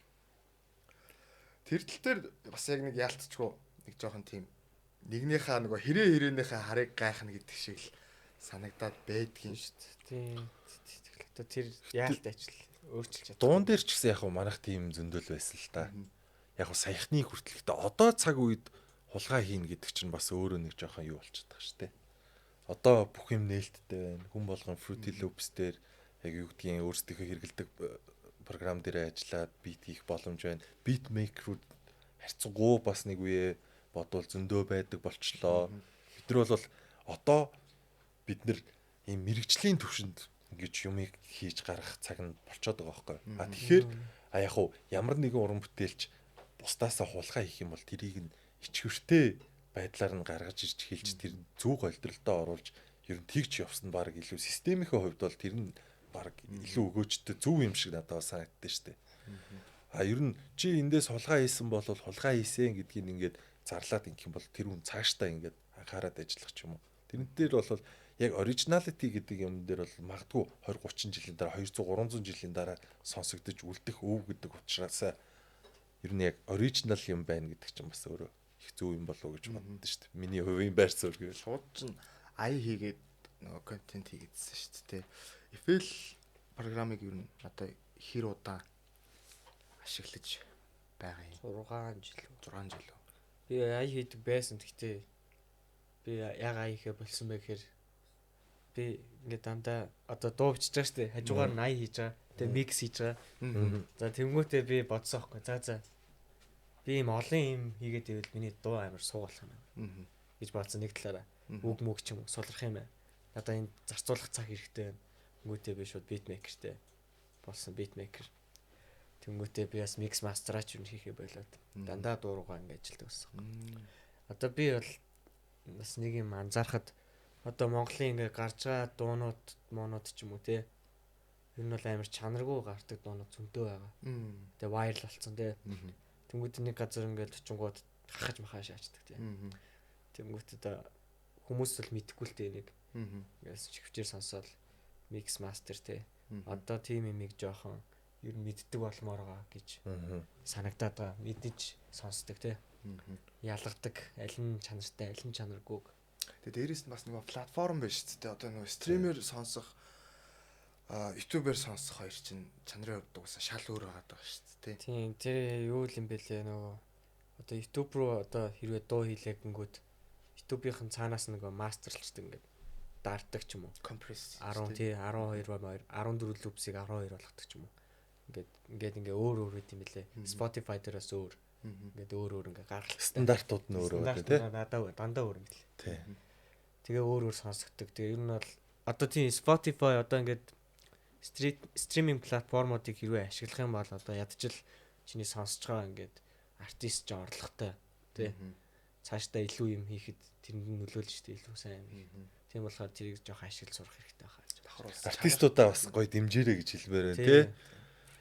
Тэр тал дээр бас яг нэг яалтчгүй нэг жоохон тийм нэгнийхээ нөгөө хэрээнийхээ харыг гайхна гэдэг шиг л санагдаад байдгийн шүү дээ. Тийм. Тэр яалт ажил өөрчилж чадсан. Дуун дээр ч гэсэн яг манайх тийм зөндөл байсан л та. Яг саяхны хүртэлхтэй одоо цаг үед хулгай хийн гэдэг чинь бас өөрөө нэг жоохон юу болчиход байгаа шүү дээ. Одоо бүх юм нээлттэй байна. Хүн болгон Fruity Loops дээр яг юу гэдгийг өөрсдийнхөө хэрэгэлдэг програм дээр ажиллаад бит хийх боломж байна. Beatmaker-ууд харьцангуй бас нэг үе бодвол зөндөө байдаг болчлоо. Бид тэр бол одоо бид нэр ийм мэрэгжлийн төвшөнд ингэж юмыг хийж гаргах цаг нь болчиход байгаа байхгүй. А тэгэхээр яг уу ямар нэгэн уран бүтээлч бусдаасаа хулгай хийх юм бол тэрийг нь ичгэртэй байдлаар нь гаргаж ирж хэлж тэр зүг голдролтоо оруулж ер нь тэгж явсан нь баг илүү системийн хувьд бол тэр нь баг илүү өгөөжтэй зөв юм шиг надад санагддаг шүү дээ. А ер нь чи эндээс хулгай хийсэн бол хулгай хийсэн гэдгийг ингээд зарлаад ингэх юм бол тэр хүн цаашдаа ингээд анхаарал ажиллах ч юм уу. Тэрнээр бол яг оригиналити гэдэг юм дээр бол магадгүй 20 30 жилийн дараа 200 300 жилийн дараа сонсогдож үлдэх өв гэдэг учраас ер нь яг оригинал юм байна гэдэг чинь бас өөрөө их зөв юм болов уу гэж боддоо шүү дээ. Миний хувийн байр суурь гэвэл шууд чинь ая хийгээд нөгөө контент хийгээдсэн шүү дээ. FL програмыг ер нь одоо хэр удаа ашиглаж байгаа юм? 6 жил. 6 жил үү? Би ай хийдэг байсан. Гэхдээ би яг ай хийхэ болсон байх гэхээр би ингээд дандаа одоо дуу бичиж байгаа шүү дээ. Хажуугаар нь ай хийж байгаа. Тэгээ микс хийж байгаа. За тэнгуүтээ би бодсон аахгүй. За би ийм олон юм хийгээд ивэл миний дуу амар суугалах юм байна гэж бодсон нэг талаараа. Үг мөг ч юм уу сулрах юм байна. Надаа энэ зарцуулах цаг хэрэгтэй байна. Тэнгуүтээ би шууд битмейкертэй болсон битмейкер. Тэнгуүтээ би бас микс мастераач юм хийхээ болоод дандаа дуу руугаа ингээд ажилдаг байсан. Одоо би бол бас нэг юм анзаархад одоо Монголын ингээд гарч байгаа дуунууд ч юм уу те. Ер нь бол амар чанаргүй гардаг дуунууд зөнтөө байгаа. Тэгээ вайрал болсон те. Тэнгуүтээ нэг газар ингээд очингууд хахаж махаа шаачдаг те. Тэнгуүтээ одоо хүмүүс л мэдэхгүй л те нэг. Яс чихвчээр сонсоод микс мастер те. Одоо тийм юмыг жоохон ер нь мэддэг болмоор байгаа гэж санагдаад байгаа. Мэдэж сонсдог те. Ялгадаг аль нь чанартай аль нь чанаргүйг. Тэгээ дээрээс нь бас нөгөө платформ байна шүү дээ. Одоо нөгөө стример сонсох ютубер сонсох хоёр чинь чанарын хувьд угаасаа шал өөр байгаа шүү дээ. Тийм тэр юу юм бэ лээ нөгөө одоо ютуб руу одоо хэрвээ дуу хийлээ гингүүд ютубийнхэн цаанаас нөгөө мастерлчдаг ингээд даардаг ч юм уу. Компресс 10 тий 12 14 лупсыг 12 болгодог ч юм уу. Ингээд өөр үт юм бэлээ. Spotify дээрээс өөр. Ингээд өөр ингээд гаргах стандартууд нь өөр өөр тий. Дандаа өөр юм бэлээ. Тий. Тэгээ өөр сонсогддог. Тэгээ ер нь бол одоо тийм Spotify одоо ингээд стриминг платформуудыг хэрвээ ашиглах юм бол одоо ядчил чиний сонсож байгаа ингээд артист ч орлоготой тий. Цаашдаа илүү юм хийхэд тэрэнд нөлөөлж штэ илүү сайн. Тийм болохоор тэрийг жоох ашиглаж сурах хэрэгтэй байна. Артистуудаа бас гоё дэмжээрэй гэж хэлмээр байна тий.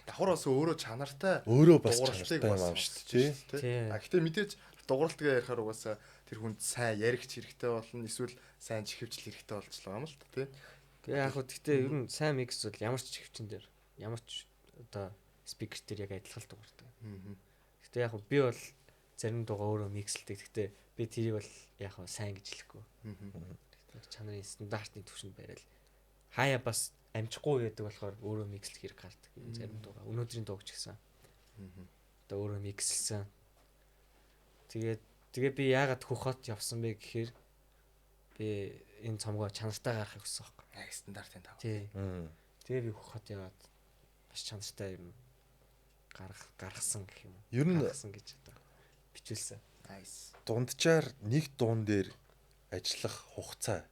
Давхар бас өөрөө чанартай өөрөө бас чанартай юм аа шүү дээ тий. Гэхдээ мэдээж дууралтгаа ярихаар угаасаа тэр хүнд сайн яригч хэрэгтэй болно эсвэл сайн чихвчл хэрэгтэй болж байгаа юм л та тий. Тэгээ яг хөө гэхдээ ер нь сайн микс бол ямар ч чихвчин дээр ямар ч одоо спикер дээр яг адилхан л дуурдаг. Гэхдээ яг хөө би бол зарим дуугаа өөрөө микслдэг. Гэхдээ би тэрийг бол яг хөө сайн гэж хэлэхгүй. Чанарын стандартны түвшинд барайл. Хаяа бас амжихгүй байдаг болохоор өөрөө микслэх хэрэг гардаг. Зарим дуугаа өнөөдрийн дууг ч гэсэн. Одоо өөрөө микслсэн. Тэгээ би яагаад хөхөт явсан бэ гэхээр би энэ цомгоо чанартай гаргахыг хүссэн байхгүй. Яг стандартын тав. Тий. Тэгээ би хөхөт яваад бас чанартай юм гаргасан гэх юм. Ер нь гаргасан гэж одоо бичүүлсэн. Nice. Дунджаар нэг дуун дээр ажиллах хугацаа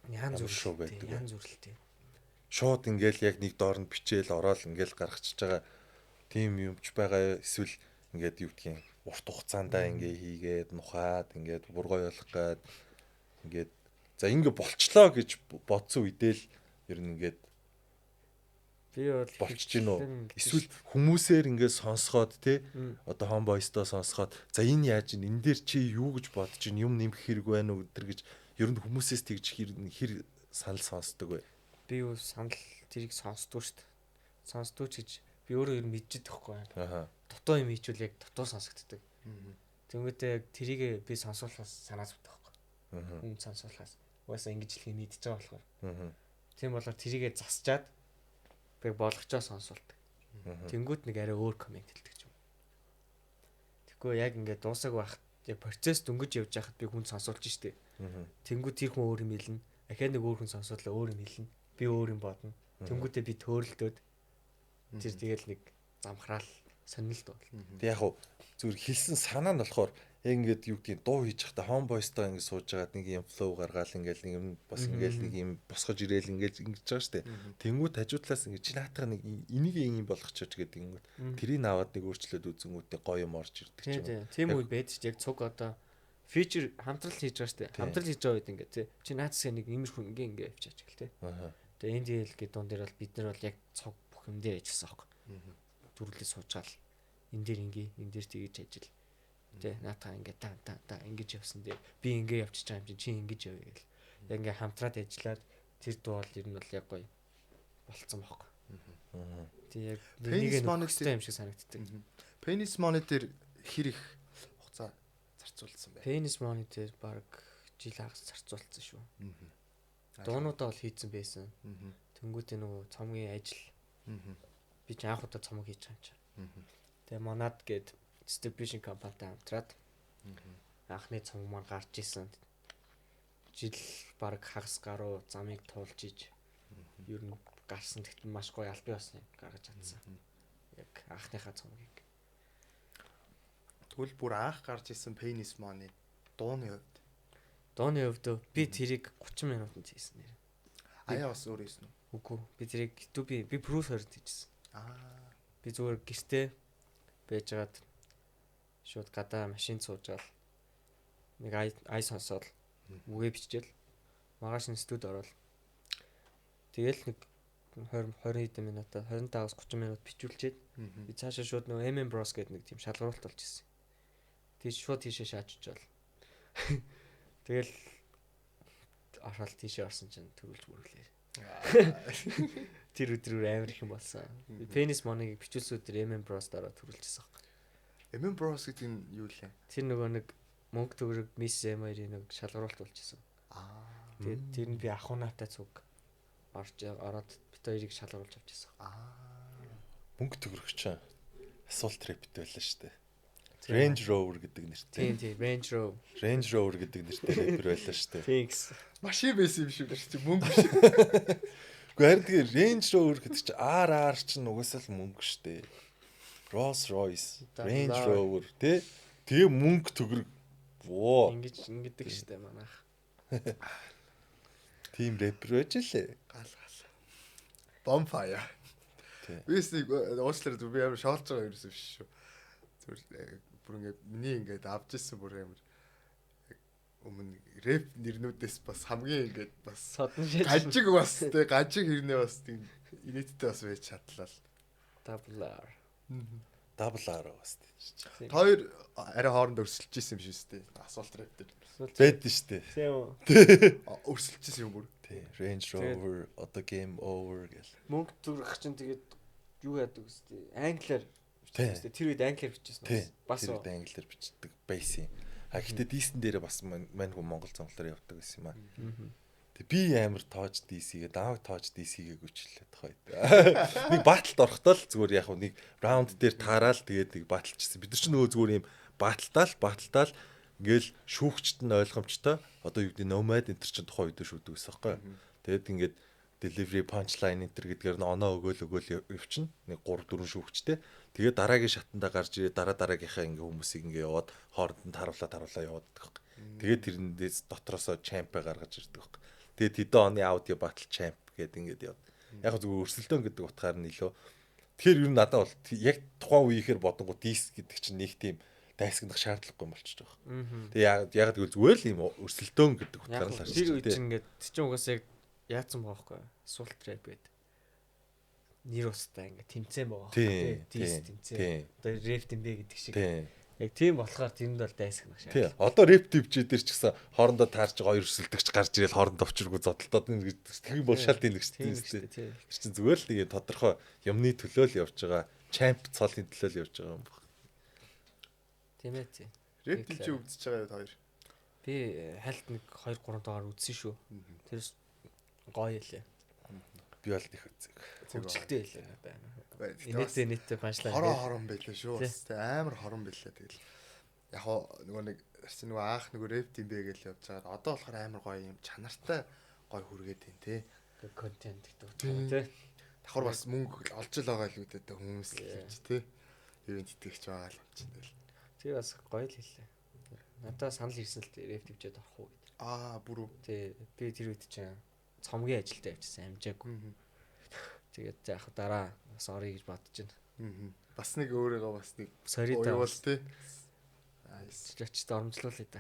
Янз бүр шүү байдаг. Янз бүрэлтэй. Шууд ингээл яг нэг доорнд бичээл ороод ингээл гаргачихж байгаа тийм юмч байгаа эсвэл ингээд юу гэдгийг урт хугацаандаа ингээ хийгээд нухаад ингээд бургой болох гээд ингээд за ингээ болчлоо гэж бодсон үедээ л ер нь ингээд би бол болчих гин үү эсвэл хүмүүсээр ингээ сонсоход те одоо homeboys-тоо сонсоход за энэ яаж ин энэ дээр чи юу гэж бодож ин юм нэмэх хэрэг байна уу гэдэр гэж ер нь хүмүүсээс тэгж хэр санал сонсдог вэ? Би юу санал тэрийг сонсдгоо шүү дээ. Сонсдгоо ч гэж би өөрөө ер нь мэдчихэж байхгүй. Аа. Дутуу юм хийчүүл яг дутуу сонсогддог. Тэнгүүтээ яг тэрийг би сонсуулахаас санаа зовдог байхгүй. Хүн сонсуулахаас угаасаа ингэж хэлхий мэдчихэж байгаа болохоор. Тийм болоо тэрийгээ засчаад би болгочоо сонсуулдаг. Тэнгүүт нэг арай өөр комент хэлдэг ч юм. Тэгэхгүй яг ингээд дуусаг байхад яг процесс дөнгөж явж байхад би хүн сонсуулж штеп. Тэнгүүт тэр хүн өөр юм хэлнэ. Ахаа нэг өөр хүн сонсуулаа өөр юм хэлнэ. Би өөр юм бодно. Тэнгүүтээ би төөрөлдөөд тэр тэгэл нэг замхраал сонирхолт бол. Тэг яг хуу зүгээр хэлсэн санаа нь болохоор Яг ингээд юу гэдгийг дуу хийж захта homeboys-той ингээд сууж байгаад нэг юм flow гаргаал ингээд нэг юм бас ингээд нэг юм босгож ирээл ингээд ингэж байгаа штэ. Тэнгүүд хажуудлаас ингээд чи наатах нэг энийг юм болгочих гэдэг ингээд тэрийг аваад нэг өөрчлөөд үзэнгүүтээ гоё юм орж ирдэг ч юм. Тийм үе байдаг ч яг цуг одоо фичер хамтрал хийж байгаа штэ. Хамтрал хийж байгаа үед ингээд тий. Чи наацсаа нэг иймэрхүү ингээ явчихаач гэл тий. Тэгээ NDL гэдэг дуун дээр бол бид нар бол яг цуг бүх юм дээр ажилласан аахгүй. Дөрүлээ суучаал энэ дээр энэ дээр тгийж ажил. Тэ наатаа ингээ та ингэж явсан дээр би ингээ явчих чам чи ингэж явъя гэл. Яг ингээ хамтраад ажиллаад тэр дуу бол ер нь бол яг гоё болцсон байхгүй. Тэг яг нэг нөхөстэй юм шиг санагддаг. Penis Money дээр хэр их хугацаа зарцуулсан бэ? Penis Money дээр баг жил хагас зарцуулсан шүү. Дуунуудаа бол хийцэн байсан. Тэнгүүтээ нөгөө цомгийн ажил. Би ч анх удаа цомог хийж байгаа юм чинь. Тэгээ Monad гээд distribution компанитай хамтраад анхны цомог маань гарч исэн. Жил баг хагас гаруй замыг туулж иж ер нь гарсан. Тэгтэн маш гоё албан ёсны гаргаж чадсан. Яг анхныхаа цомгийг. Тэгвэл бүр анх гарч исэн Penis Money дууны хувьд. Дууны хувьд би тэрийг 30 минутанд хийсэн нэр. Аяа бас өөр хийсэн үү? Үгүй би тэрийг би producer хийжсэн. Би зүгээр гэртээ байжгаад шууд гадаа машин суужаал нэг ай сонсоод үгээ биччихэл маргааш нь студ ороод тэгэл нэг 20 хэдэн минутаа 25-аас 30 минут бичүүлчихэд би цаашаа шууд нөгөө MM Bros гэдэг нэг тийм шалгаруулалт болж ирсэн. Тийш шууд тийшээ шааччихвал тэгэл ороод тийшээ орсон чинь төрүүлж мөрөглөө. Тэр өдрөөр амар их юм болсон. Penis Money-ыг бичүүлсэн өдөр MM Bros дараа төрүүлчихсэн баг. MM Bros гэдэг нь юу лээ? Тэр нөгөө нэг мөнгө төгрөг Miss M2-ийн нэг шалгаруулалт болчихсон. Тэгээд тэр нь би ахуунаатай цуг ороод бит хоёрыг шалгаруулж авчихсан. Мөнгө төгрөгч асуулт рэпт байлаа шүү дээ. Range Rover гэдэг нэртэй. Тийм Range Rover. Range Rover гэдэг нэртэй рэпер байлаа шүү дээ. Thanks. Машин байсан юм шиг л чи мөнгө биш. Гэхдээ харин тэгээ Range Rover гэдэг чи RR чинь угаасаа л мөнгө шүү дээ. Rolls Royce, Range Rover тэгээ мөнгө төгрөг. Воо. Ингэдэг шүү дээ манайх. Тим рэпер байж лээ. Гал. Bonfire. Бисник уучлаарай би амар шоолж байгаа юм биш шүү. Зүгээр бүр ингээд миний ингээд авч ирсэн бүр амар өмнө рэп нэрнүүдээс бас хамгийн ингээд бас содон шиж гажиг бас тий гажиг хэрнээ бас тийм инээдтэй бас байж чадлаа л. Double R бас тий. Хоёр арай хооронд өрсөлдөж исэн юм шиг тий. Асуулт рэп дээр. Бэд нь штэ. Тийм. Өрсөлдөж исэн юм бүр. Тий. Range Rover одоо game over гэл. Мөнгө төгрөх чинь тэгээд юу яадаг үстэй. Англиар Тий. Тэр үед англиар бичсэн. Бас тэр үед англиар бичдэг байсан. Гэхдээ дийсэн дээрээ бас мань хүн монгол цонглоор явдаг гэсэн юм аа. Тэг би амар тоож DC-гээ даваг тоож DC-гээ гүчлээд тохой. Нэг баталд орохдоо л зүгээр яг нэг раунд дээр таараал тэгээд нэг баталчихсан. Бид нар ч нөгөө зүгээр юм баталтаал ингээл шүүгчт нь ойлгомжтой. Одоо юу гэдэг nomad энтер чинь тухайн үед шүүдэг гэсэн юм байна. Тэгээд ингээд delivery punchline энтер гэдгээр нь оноо өгөөл явчихна. Нэг 3 4 шүүгчтэй. Тэгээд дараагийн шатандаа гарч ирээ дараагийнхаа ингээ хүмүүсийг ингээ яваад хооронд нь таруулаа яваад байдаг. Тэгээд тэрнээс дотроосоо champ гаргаж ирдэг баг. Тэгээд хэдэн оны аудио батл champ гэдэг ингээд яваад. Яг зүгээр өрсөлдөөн гэдэг утгаар нь илүү. Тэгэхээр юу надад бол яг тухайн үеийнхэр бодонгоо дис гэдэг чинь нэг тийм дайсагнах шаардлагагүй юм болчихж байгаа. Тэгээд яг тэгвэл зүгээр л юм өрсөлдөөн гэдэг утгаар л харж байна. Тэр үед чинь ингээд чинь угаасаа яг яатсан байгаа байхгүй. Асуулт рэп гэдэг. Нэр устаа ингээд тэмцээн байгаа. Дис тэмцээн. Одоо рэп тэмбэ гэдэг шиг. Яг тийм болохоор тэнд бол дайсагнах шаардлагагүй. Тий. Одоо рэп төвчээ дээр ч гэсэн хоорондоо таарч байгаа хоёр өрсөлдөгч гарч ирэл хоорондоо очиргүй зодтолтоод нэг тийм бол шал тийм л шүү дээ. Тэр чинь зүгээр л нэг тодорхой юмны төлөө л явж байгаа. Champ цолын төлөө л явж байгаа юм байна. Тийм ээ тий. Рэп чи үзэж байгаа юу хоёр? Би хальт нэг 2 3 доор үзсэн шүү. Тэрс гоё ялээ. Би бол их үзэг. Хөгжилтэй ялээ байна. Инээдтэй баншлаа. Хорон байлаа шүү. Амар хорон байлаа тэгэл. Яг нөгөө нэг нөгөө аах нөгөө рэп тийм бэ гэж явж байгаа. Одоо болохоор амар гоё юм чанартай гоё хүргээд байна те. Контент гэдэг те. Давхар бас мөнгө олж л байгаа л үүдээ хүмүүс л гэж те. Ивент итгэгч байгаа л юм чинь тэгэл. Тэр бас гоё л хэлээ. надад санал ирсэн л реф төвчээд орох уу гэдэг. Бүр үү. Тий, би тэр үед чинь цомгийн ажилдаа явчихсан амжаагүй. Тэгээд за яг дараа sorry гэж бодож байна. Бас нэг өөрийгөө бас нэг Sorry даа. уйвал тий. Очиж дормжлуулъя да.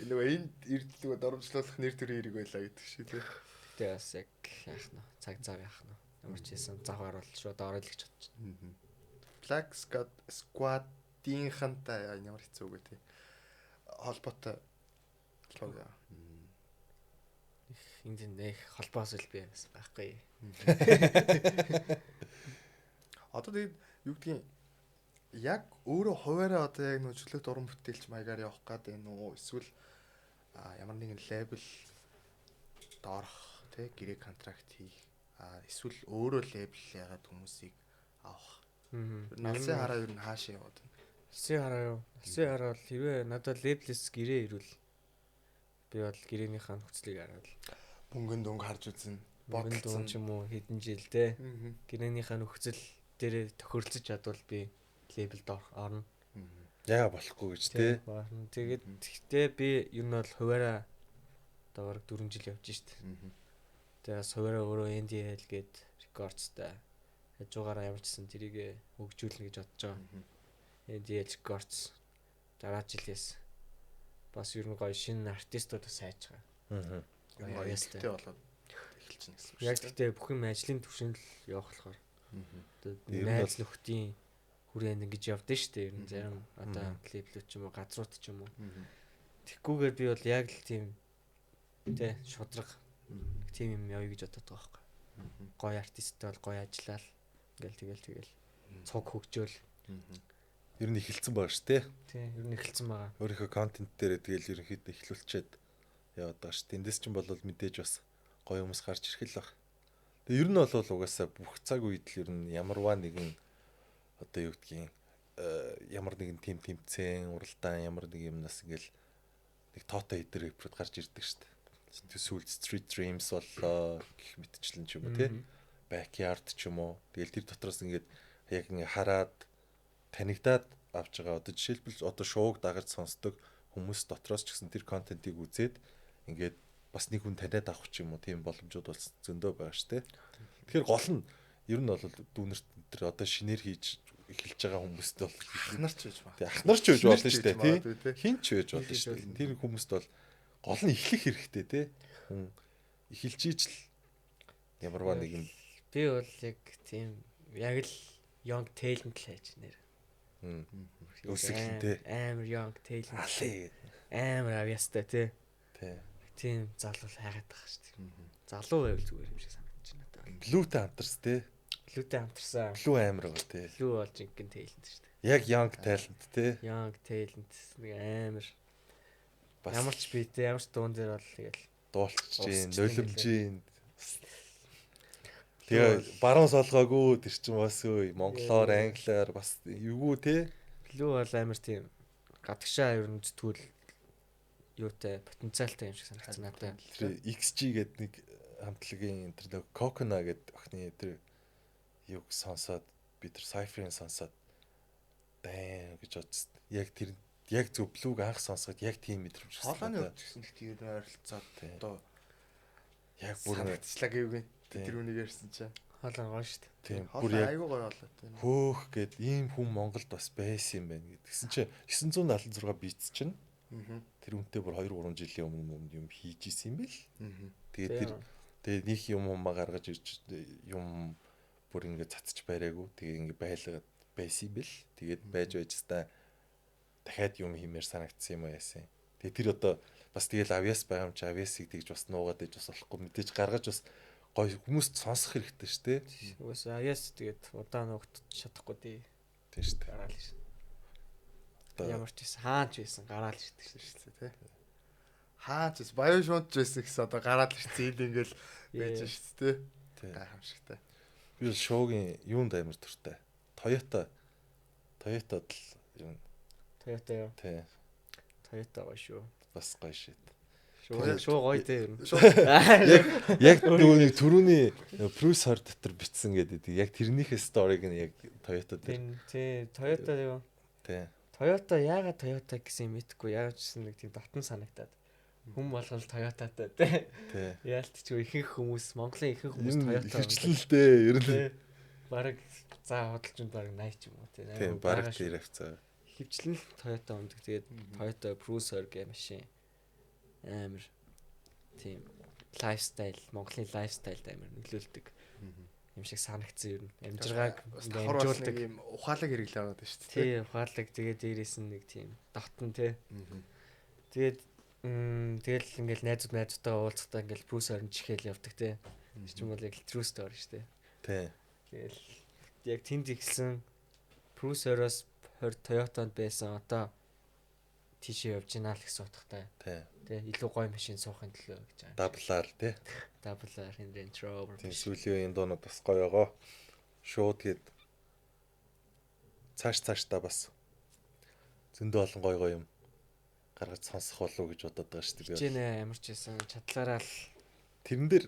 Нөгөө энд эрдлүүг дормжлуулах нэр төрийн хэрэг байлаа гэдэг шиг тий. Тэгтээ бас яг яах нь цаг зав яах нь. Ямар ч хэлсэн завгаар бол шууд орол гэж бодож байна. Black Squad-ийн хантай ямар хэцүү үгүй тий. Холбоотой. Энд нэг холбоос л би бас байхгүй. Одоо тэгээд юу гэдгийг яг өөрөө хуваараа одоо яг нөхцөлөд уран бүтээлч маягаар явах гээд байна уу? Эсвэл ямар нэгэн лейбл доорх тий гэрээ контракт хийх. Эсвэл өөрөө лейбл ягаад хүмүүсийг авах. Налсын хараа юу н хаашаа яваад байна. Налсын хараа юу? Налсын хараа бол хэрвээ надад лейблээс гэрээ ирвэл би бол гэрээнийхээ нөхцөлийг хараад Мөнгөнд өнгө харж үзэн. бодсон дуун ч юм уу хэдэн жил те. Гэрээнийхээ нөхцөл дээрээ тохиолцож чадвал би лейблд орно. Яа болохгүй гэж тий. Тэгээд гэхдээ би ер нь бол хуваараа доорог 4 жил явж шít. Тэгээс хуваараа өөрөө NDL гээд рекордстай хажуугаараа ямар ч гэсэн тэрийг хөгжүүлнэ гэж бодож байгаа. NDL Records дараа жилээс бас ер нь гоё шинэ артистууд сайж байгаа. Яастай болоод эхэлж байна гэсэн үг. Яг гэхдээ бүх юм ажлын түвшинд л явах болохоор. Найз нөхдийн хүрээнд ингэж явдсан шүү дээ. Ер нь зарим одоо клиплүүд ч юм уу, газрууд ч юм уу. Тэгхгүйгээр би бол яг л тийм тэ шудраг тийм юм явъя гэж бодоод байгаа байхгүй. Гоё артисттай бол гоё ажиллаал. Тэгэл цуг хөгжөөл. Ер нь эхэлсэн байгаа шүү тий. Тийм, ер нь эхэлсэн байгаа. Өөрийнхөө контент дээрээ тэгэл ерөнхийдөө эхлүүлчихэд яваад байгаа шүү. Тэндээс ч бол мэдээж бас гоё хүмүүс гарч ирэх л баг. Тэгээ ер нь бол угаасаа бүх цаг үед л ер нь ямарваа нэгэн одоо юу гэдгийг ямар нэгэн тим тэмцээн уралдаан ямар нэг юмнаас ингээл нэг тоотой идэр рэпрүүд гарч ирдэг шүү дээ. Сүүлд Street Dreams боллоо гэх мэтчлэн ч юм уу тий. Backyard ч юм уу. Тэгэл тэр дотроос ингээд яг ингээ хараад танигдаад авч байгаа. Одоо жишээлбэл одоо шоуг дагаж сонсдог хүмүүс дотроос ч гэсэн тэр контентийг үзээд ингээд бас нэг хүн таниад авах ч юм уу тийм боломжууд бол зөндөө байгаа шүү дээ. Тэгэхээр гол нь ер нь бол дүүнерт тэр одоо шинээр хийж эхэлж байгаа хүмүүст бол Ахнар ч байж тий ахнар ч байж болно шүү дээ тий. Хин ч байж болно Хийж шүү дээ. болно. Тэр хүмүүст бол гол нь эхлэх хэрэгтэй тий. Хүн эхэлж ижил ямарваа нэг юм Би бол яг тийм яг л young talent л хайж нэр. өсөглөн тий. Амар young talent. Алээ. Амар авьяастай тий. Тий. Тийм залуу хайгаад байгаа шүү дээ. Залуу байвал зүгээр юм шиг санагдаж байна надад. Блүүтэй хамтарс тий. Блүүтэй хамтарсан. Блүү амар байгаа тий. Блүү бол жинхэнэ talent шүү дээ. Яг young talent тий. Young talent нэг амар Бас ямар ч бийтэй ямар ч дуун дээр бол тэгэл дуулчих чинь, Усч нулимж чинь чинь. Тэгээ баруун солгоогүй тэр чинь бас өө монголоор, англиар бас юу те. блүү бол амар тийм гадагшаа ер нь зүтгүүл юутай потенциалтай юм шиг санагдсан надад. Тэр XG гэдэг нэг хамтлагийн тэр нэг Coconut гэдэг охины тэр юг сонсоод би тэр Cypher-ын сонсоод баа гэж бодсон. Яг тэр яг зөв блүүг анх сонсоход яг тийм мэдрэмж Хоолойны надад. хувьд гэсэн л тийм ойролцоод Тий. одоо Яг бүр санагдчихлаа гэвгүй. Тий. Тэр үнийг ярьсан чинь. Хоолой гоё шүү дээ. тийм бүр Хоолой яг айгүй гоё болоо тийм. хөөх гэд ийм хүн Монголд бас байсан юм байна гэдгсэн чинь 976 бийц чинь тэр үнтэй бүр 2 3 жилийн өмнө юм хийж исэн юм бэл. Тэгээд нэг юм гаргаж ирж юм бүр ингээд цацж байраагүй. Тэгээ ингээд байлгаад байсан юм бэл. Тэгээд байж та дахиад юм хиймээр санагдсан юм яасан. Тэгээ тэр одоо бас тэгэл авьяас байгаа юм чи авьяасыг тэгж бас нуугаад иж бас болохгүй мэдээж гаргаж бас гоё хүмүүст сонсох хэрэгтэй шүү дээ. Угаасаа яс тэгээд удаан угт чадахгүй тий. Тийм шүү дээ. Гараал ш. Одоо Ямар ч байсан хаач байсан гараал шдэг шүү тий. дээ. Хаач баян шунтж байсан гэсэн одоо гараад ирсэн ил ингээл байж шүү дээ. тий. Гайхамшигтай. Би бол шоугийн юунд амар туртай. Toyotад л юм Toyota юу? тий. Toyota гоё шүү. Бас гоё шít. Шуу гоё тий. Яг нөгөө нэг түрүүний Plus 20 дотор бичсэн гэдэг. Яг тэрнийхээ сториг нь яг Toyota дээр. Тий, Toyota юу? Тий. Toyota яагаад Toyota гэсэн юм мэдэхгүй яаж ч нэг тийм дотн санагтаад. Хүн болгол Toyota-тай тий. Тий. Яалтчгүй ихэнх хүмүүс Монголын ихэнх хүмүүс Энэ Toyota хөвчлөлтэй ер нь бараг за хөдөлжинд бараг 80 ч юм уу тий. тийм бараг тэр авцаа. Хөвчлэн Toyota ундаг. Тэгээд Toyota Cruiser гэх машин амар тийм лайфстайл Монголын лайфстайлд амар нөлөөлдөг юм шиг санагдсан ер нь. Амжиргааг амжуулдаг юм ухаалаг хэрэглээ аваад байна шүү дээ. тий, ухаалаг тэгээд дээрээс нь нэг тийм дотн тий. Тэгээд тэгэл ингээл найзуудтайгаа уулзахдаа ингээл Bruce орн чихэл явдаг тий. Тэр чинь бол яг true story шүү дээ. Тий. Тэгэл яг тэнд ихсэн Bruce ороос Toyota-нд байсан одоо тийшээ явж гинаа л гэсэн утгатай. Тий. Тэ илүү гоё машин суухын төлөө гэж байгаа. Даблаар тий. Даблаар Range Rover. Тийм сүүлийн дуунууд бас гоё байгаа. Шууд гээд цааш та бас зөндөө олон гоё юм гаргаж сонсох болов уу гэж бодоод байгаа шүү дээ. Хичээнэ ямар ч байсан чадлаараа л Тэрэн дээр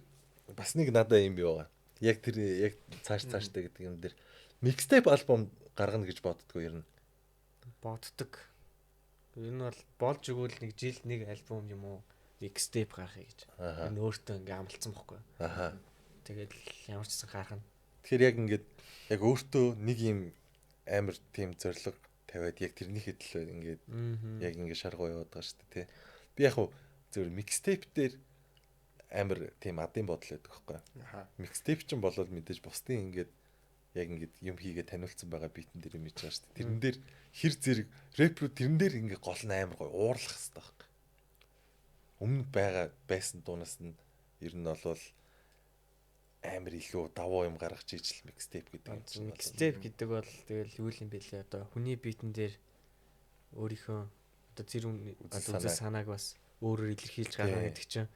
бас нэг надад юм бий байгаа. Яг тэр яг цааштай гэдэг юм дээр mixtape альбом гаргана гэж боддгоо ер нь. боддог. Ер нь бол болж өгвөл нэг жилд нэг альбом юм уу mixtape гаргахыг гэж. Энэ өөртөө ингээм амлцсан бохгүй. Аха. Тэгээд ямар ч гэсэн гаргана. Тэгэхээр яг ингээд яг өөртөө нэг юм амар тийм зориг тавиад яг тэрнийхээ төлөө ингээд яг ингээд шаргуу яваад байгаа шүү дээ тий. Би яг хуу зөв mixtape дээр амар тийм адын бодол өгдөг байхгүй. Mixtape ч юм болол мэдээж бусдын ингээд яг ингээд юм хийгээ таниулсан байгаа битэн дээр юм хийж байгаа шүү дээ. Тэрэн дээр хэр зэрэг рэп рүү тэрэн дээр ингээд гол нь амар гоё уурлах хэрэгтэй байхгүй. Өмнө байсан дуунаас нь ер нь бол амар илүү давуу юм гаргаж ижил mixtape гэдэг юм чинь. Mixtape гэдэг бол тэгэл юу юм бэ лээ одоо хүний битэн дээр өөрийнхөө одоо тэр үзэл санааг бас өөрөөр илэрхийлж гаргана гэдэг чинь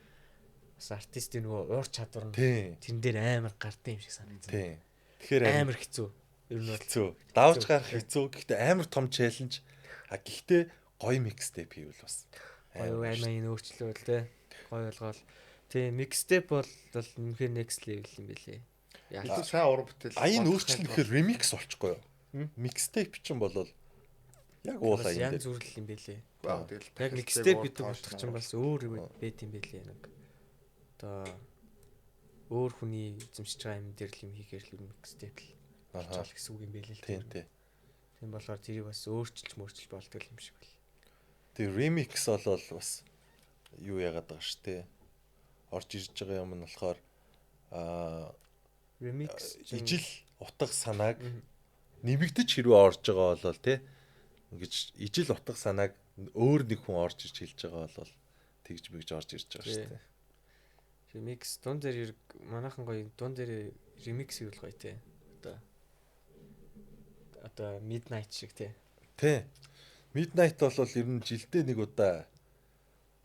бас артистийн нөгөө уур чадвар нь тэрэн дээр амар гардыг юм шиг санагдсан. Тийм. Тэгэхээр амар хэцүү. Ер нь бол хэцүү. Давж гарах хэцүү. Гэхдээ амар том челленж. Гэхдээ гоё mixtape хийвэл бас гоё аймын өөрчлөлөө те. Гоё болгоол. Тийм mixtape бол үнэхээр next level юм байлээ. Яг сайн уран бүтээл. Аян өөрчлөл гэхээр remix болчихгүй юу? Mixtape ч юм бол яг уул аян дээр янз бүрл юм байлээ. Тэгэл яг mixtape гэдэг утга чинь бас өөр байт юм байлээ нэг. Одоо өөр хүний эзэмшиж байгаа юм дээр л юм хийхээр л mixtape л болчихвол гэсэн үг юм байлээ л тийм. Тийм болохоор тэрийг бас өөрчилж болдог юм шиг байл. Тэр remix бол бас юу яагаад байгаа шүү дээ. Орж ирж байгаа юм нь болохоор remix ижил утга санааг нэмэгдэж хэрвээ орж байгаа бол тий ингэж ижил утга санааг өөр нэг хүн орж ирж хэлж байгаа бол тэгж мэгж орж ирж байгаа шүү дээ. Remix дун дээр манайхан гоё дун дээр remix хийвэл гоё тий. Одоо midnight шиг тий. Тий. Midnight бол ер нь жилдээ нэг удаа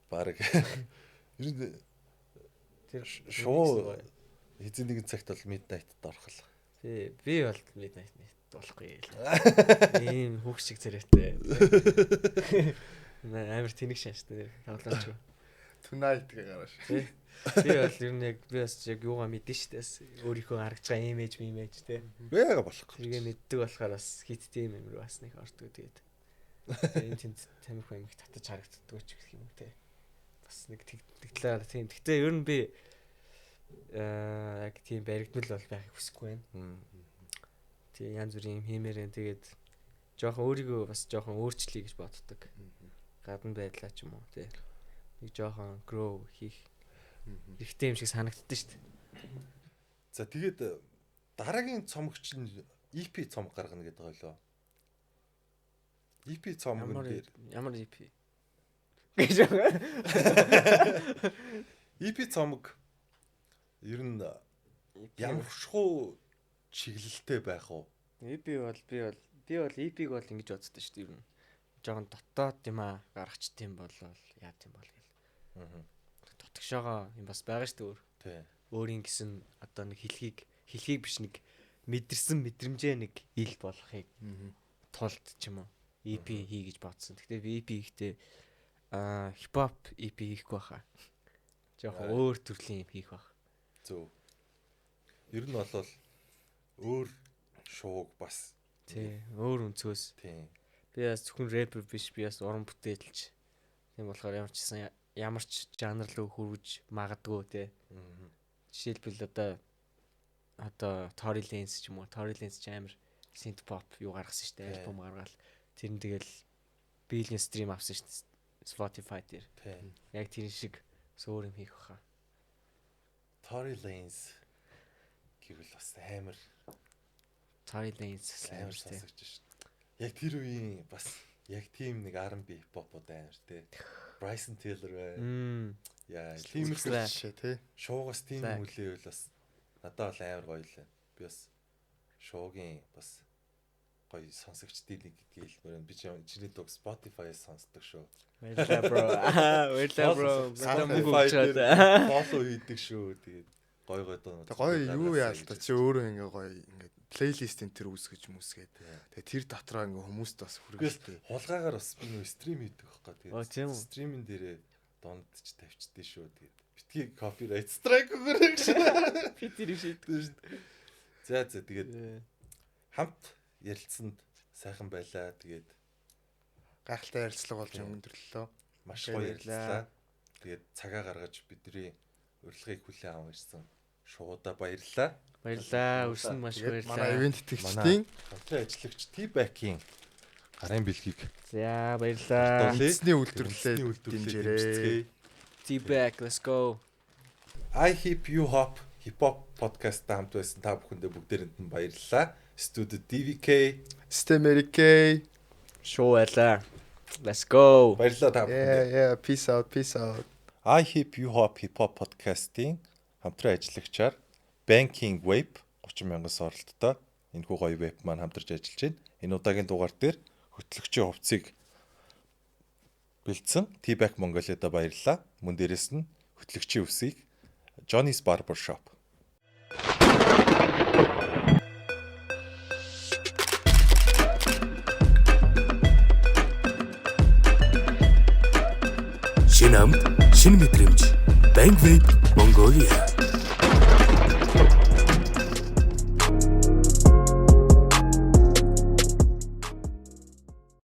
баг ер нь тэр шоу хэзээ нэгэн цагт бол midnight-д орох л. Тий, би бол midnight-д болохгүй л. Ийм хүүхд шиг царайтай. Амар тэнэг шааштай тоглоомч. Tonight гэ гараш. Тий. Би бол ер нь яг би бас яг юугаа мэдэн штэ. Өөрийнхөө харагч байгаа имиж тий. Яага болохгүй. Тэргээ мэддэг болохоор бас хиттэй юм амар бас нэг ордог тэгээд. Энэ тэнд тамхи амиг татаж харагддаг ч гэх юм уу тий. Бас нэг тэгтлээ тийм. Гэхдээ ер нь би яг тийм баригдмал бол байхыг хүсэхгүй байна. Тий янз бүрийн юм хиймээрэн тэгээд жоохон өөрийгөө бас жоохон өөрчлөе гэж боддог. Гадна байдлаа ч юм уу тий. Нэг жоохон grow хийх ихтэй юм шиг санагддаг шүү дээ. За тэгээд дараагийн цомогч нь EP цомог гаргана гэдэг ойлоо. EP цомог дээр ямар EP гэж байгаа. EP цомог ер нь ямар шоу чиглэлтэй байх уу? EP бол би бол EP-г бол ингэж боддог шүү дээ ер нь. Жохон дотоод юм аа гаргач тийм болол яа тийм бол гэл. Дотгошоогоо юм бас байгаа шүү дээ өөр. Тий. Өөрийн гэсэн одоо нэг хэлхийг биш нэг мэдэрсэн мэдрэмжээ нэг ил болохыг тулд ч юм уу EP хий гэж бодсон. Гэхдээ би EP хийхдээ хипхоп EP хийхгүй байхаа. Жохон өөр төрлийн юм хийх байх. Зөв. Ер нь бол өөр шууг бас тий өөр өнцгөөс. Тий. Би Би бас зөвхөн рэпер биш, би бас уран бүтээлч. Тийм болохоор ямар ч жанр руу хөрвж магадгүй те. Жишээлбэл одоо Tory Lanez ч юм уу. Tory Lanez ч амар synth pop юу гаргасан шүү дээ. Альбом гаргаад тэр нь тэгэл billion stream авсан шүү дээ. Spotify дээр. Тийм. Яг тэр шиг өөр юм хийх баха. Tory Lanez гэвэл бас амар Tory Lanez амар сонсогч шүү дээ. Яг тэр үеийн бас яг тийм нэг R&B pop-од амар те. Bryson Tiller бай. Яа, тиймэрхүү жишээ тий. шуугаас тийм хүлээвэл бас надад бол амар гоё лээ. Би бас шуугийн бас гоё сонсогчдын нэг гэдгийг хэлмээр би чиний дог Spotify-аас сонсдог шүү. Баярлалаа бро. Фоллоу хийдэг шүү. Тэгээд гоё дуу. Тэг гоё юу яа л та чи өөрөө ингээ гоё ингээ плейлист энэ төр үүсгэж мүсгээд. Тэгээ тэр дотроо ингээ хүмүүст бас хүргэлтэй. Хулгаагаар бас би нөө стрим хийдэг байхгүй. Тийм үү? Тэгээд стримэн дээрээ дондч тавьчдээ шүү. Тэгээд битгий копирайт страйк өгөрэй гэж. Би тэр шийддэг шүү дээ. За тэгээд хамт ярилцсанд сайхан байлаа. Тэгээд Гайхалтай ярилцлага болж өндөрлөлөө. маш гоё ярилцлаа. Тэгээд цагаа гаргаж бидний урилгыг хүлээн аван ирсэн. Шуудаа баярлалаа. Баярлалаа. Өрсөн маш баярлалаа. Манай ивент итгэгчдийн хамтран ажиллагч T-Back-ийн гарын бэлгийг за баярлалаа. эцсний үйлдвэрлэлээ дэмжээрэй. T-Back, let's go. I Hip You Hop Hip Hop podcast хамт байсан та бүхэндээ бүгдээрэнд нь баярлалаа. Студид DVK, System-America. Шоу байлаа. Let's go. баярлалаа та бүхэндээ. Peace out. I Hip You Hop Hip Hop podcast-ийн хамтран ажиллагчаар Banking Web 30,000 оролттой энэ хүү гоё веб маань хамтарч ажиллаж байна. Энэ удаагийн дугаар дээр хөтлөгчийн хувцсыг бэлдсэн T-Back Mongolia-да баярлалаа. Мөн дээрэс нь хөтлөгчийн өвсийг Johnny's Barber Shop. Шинэ амт, шинэ мэдрэмж. Bank Vape Mongolia.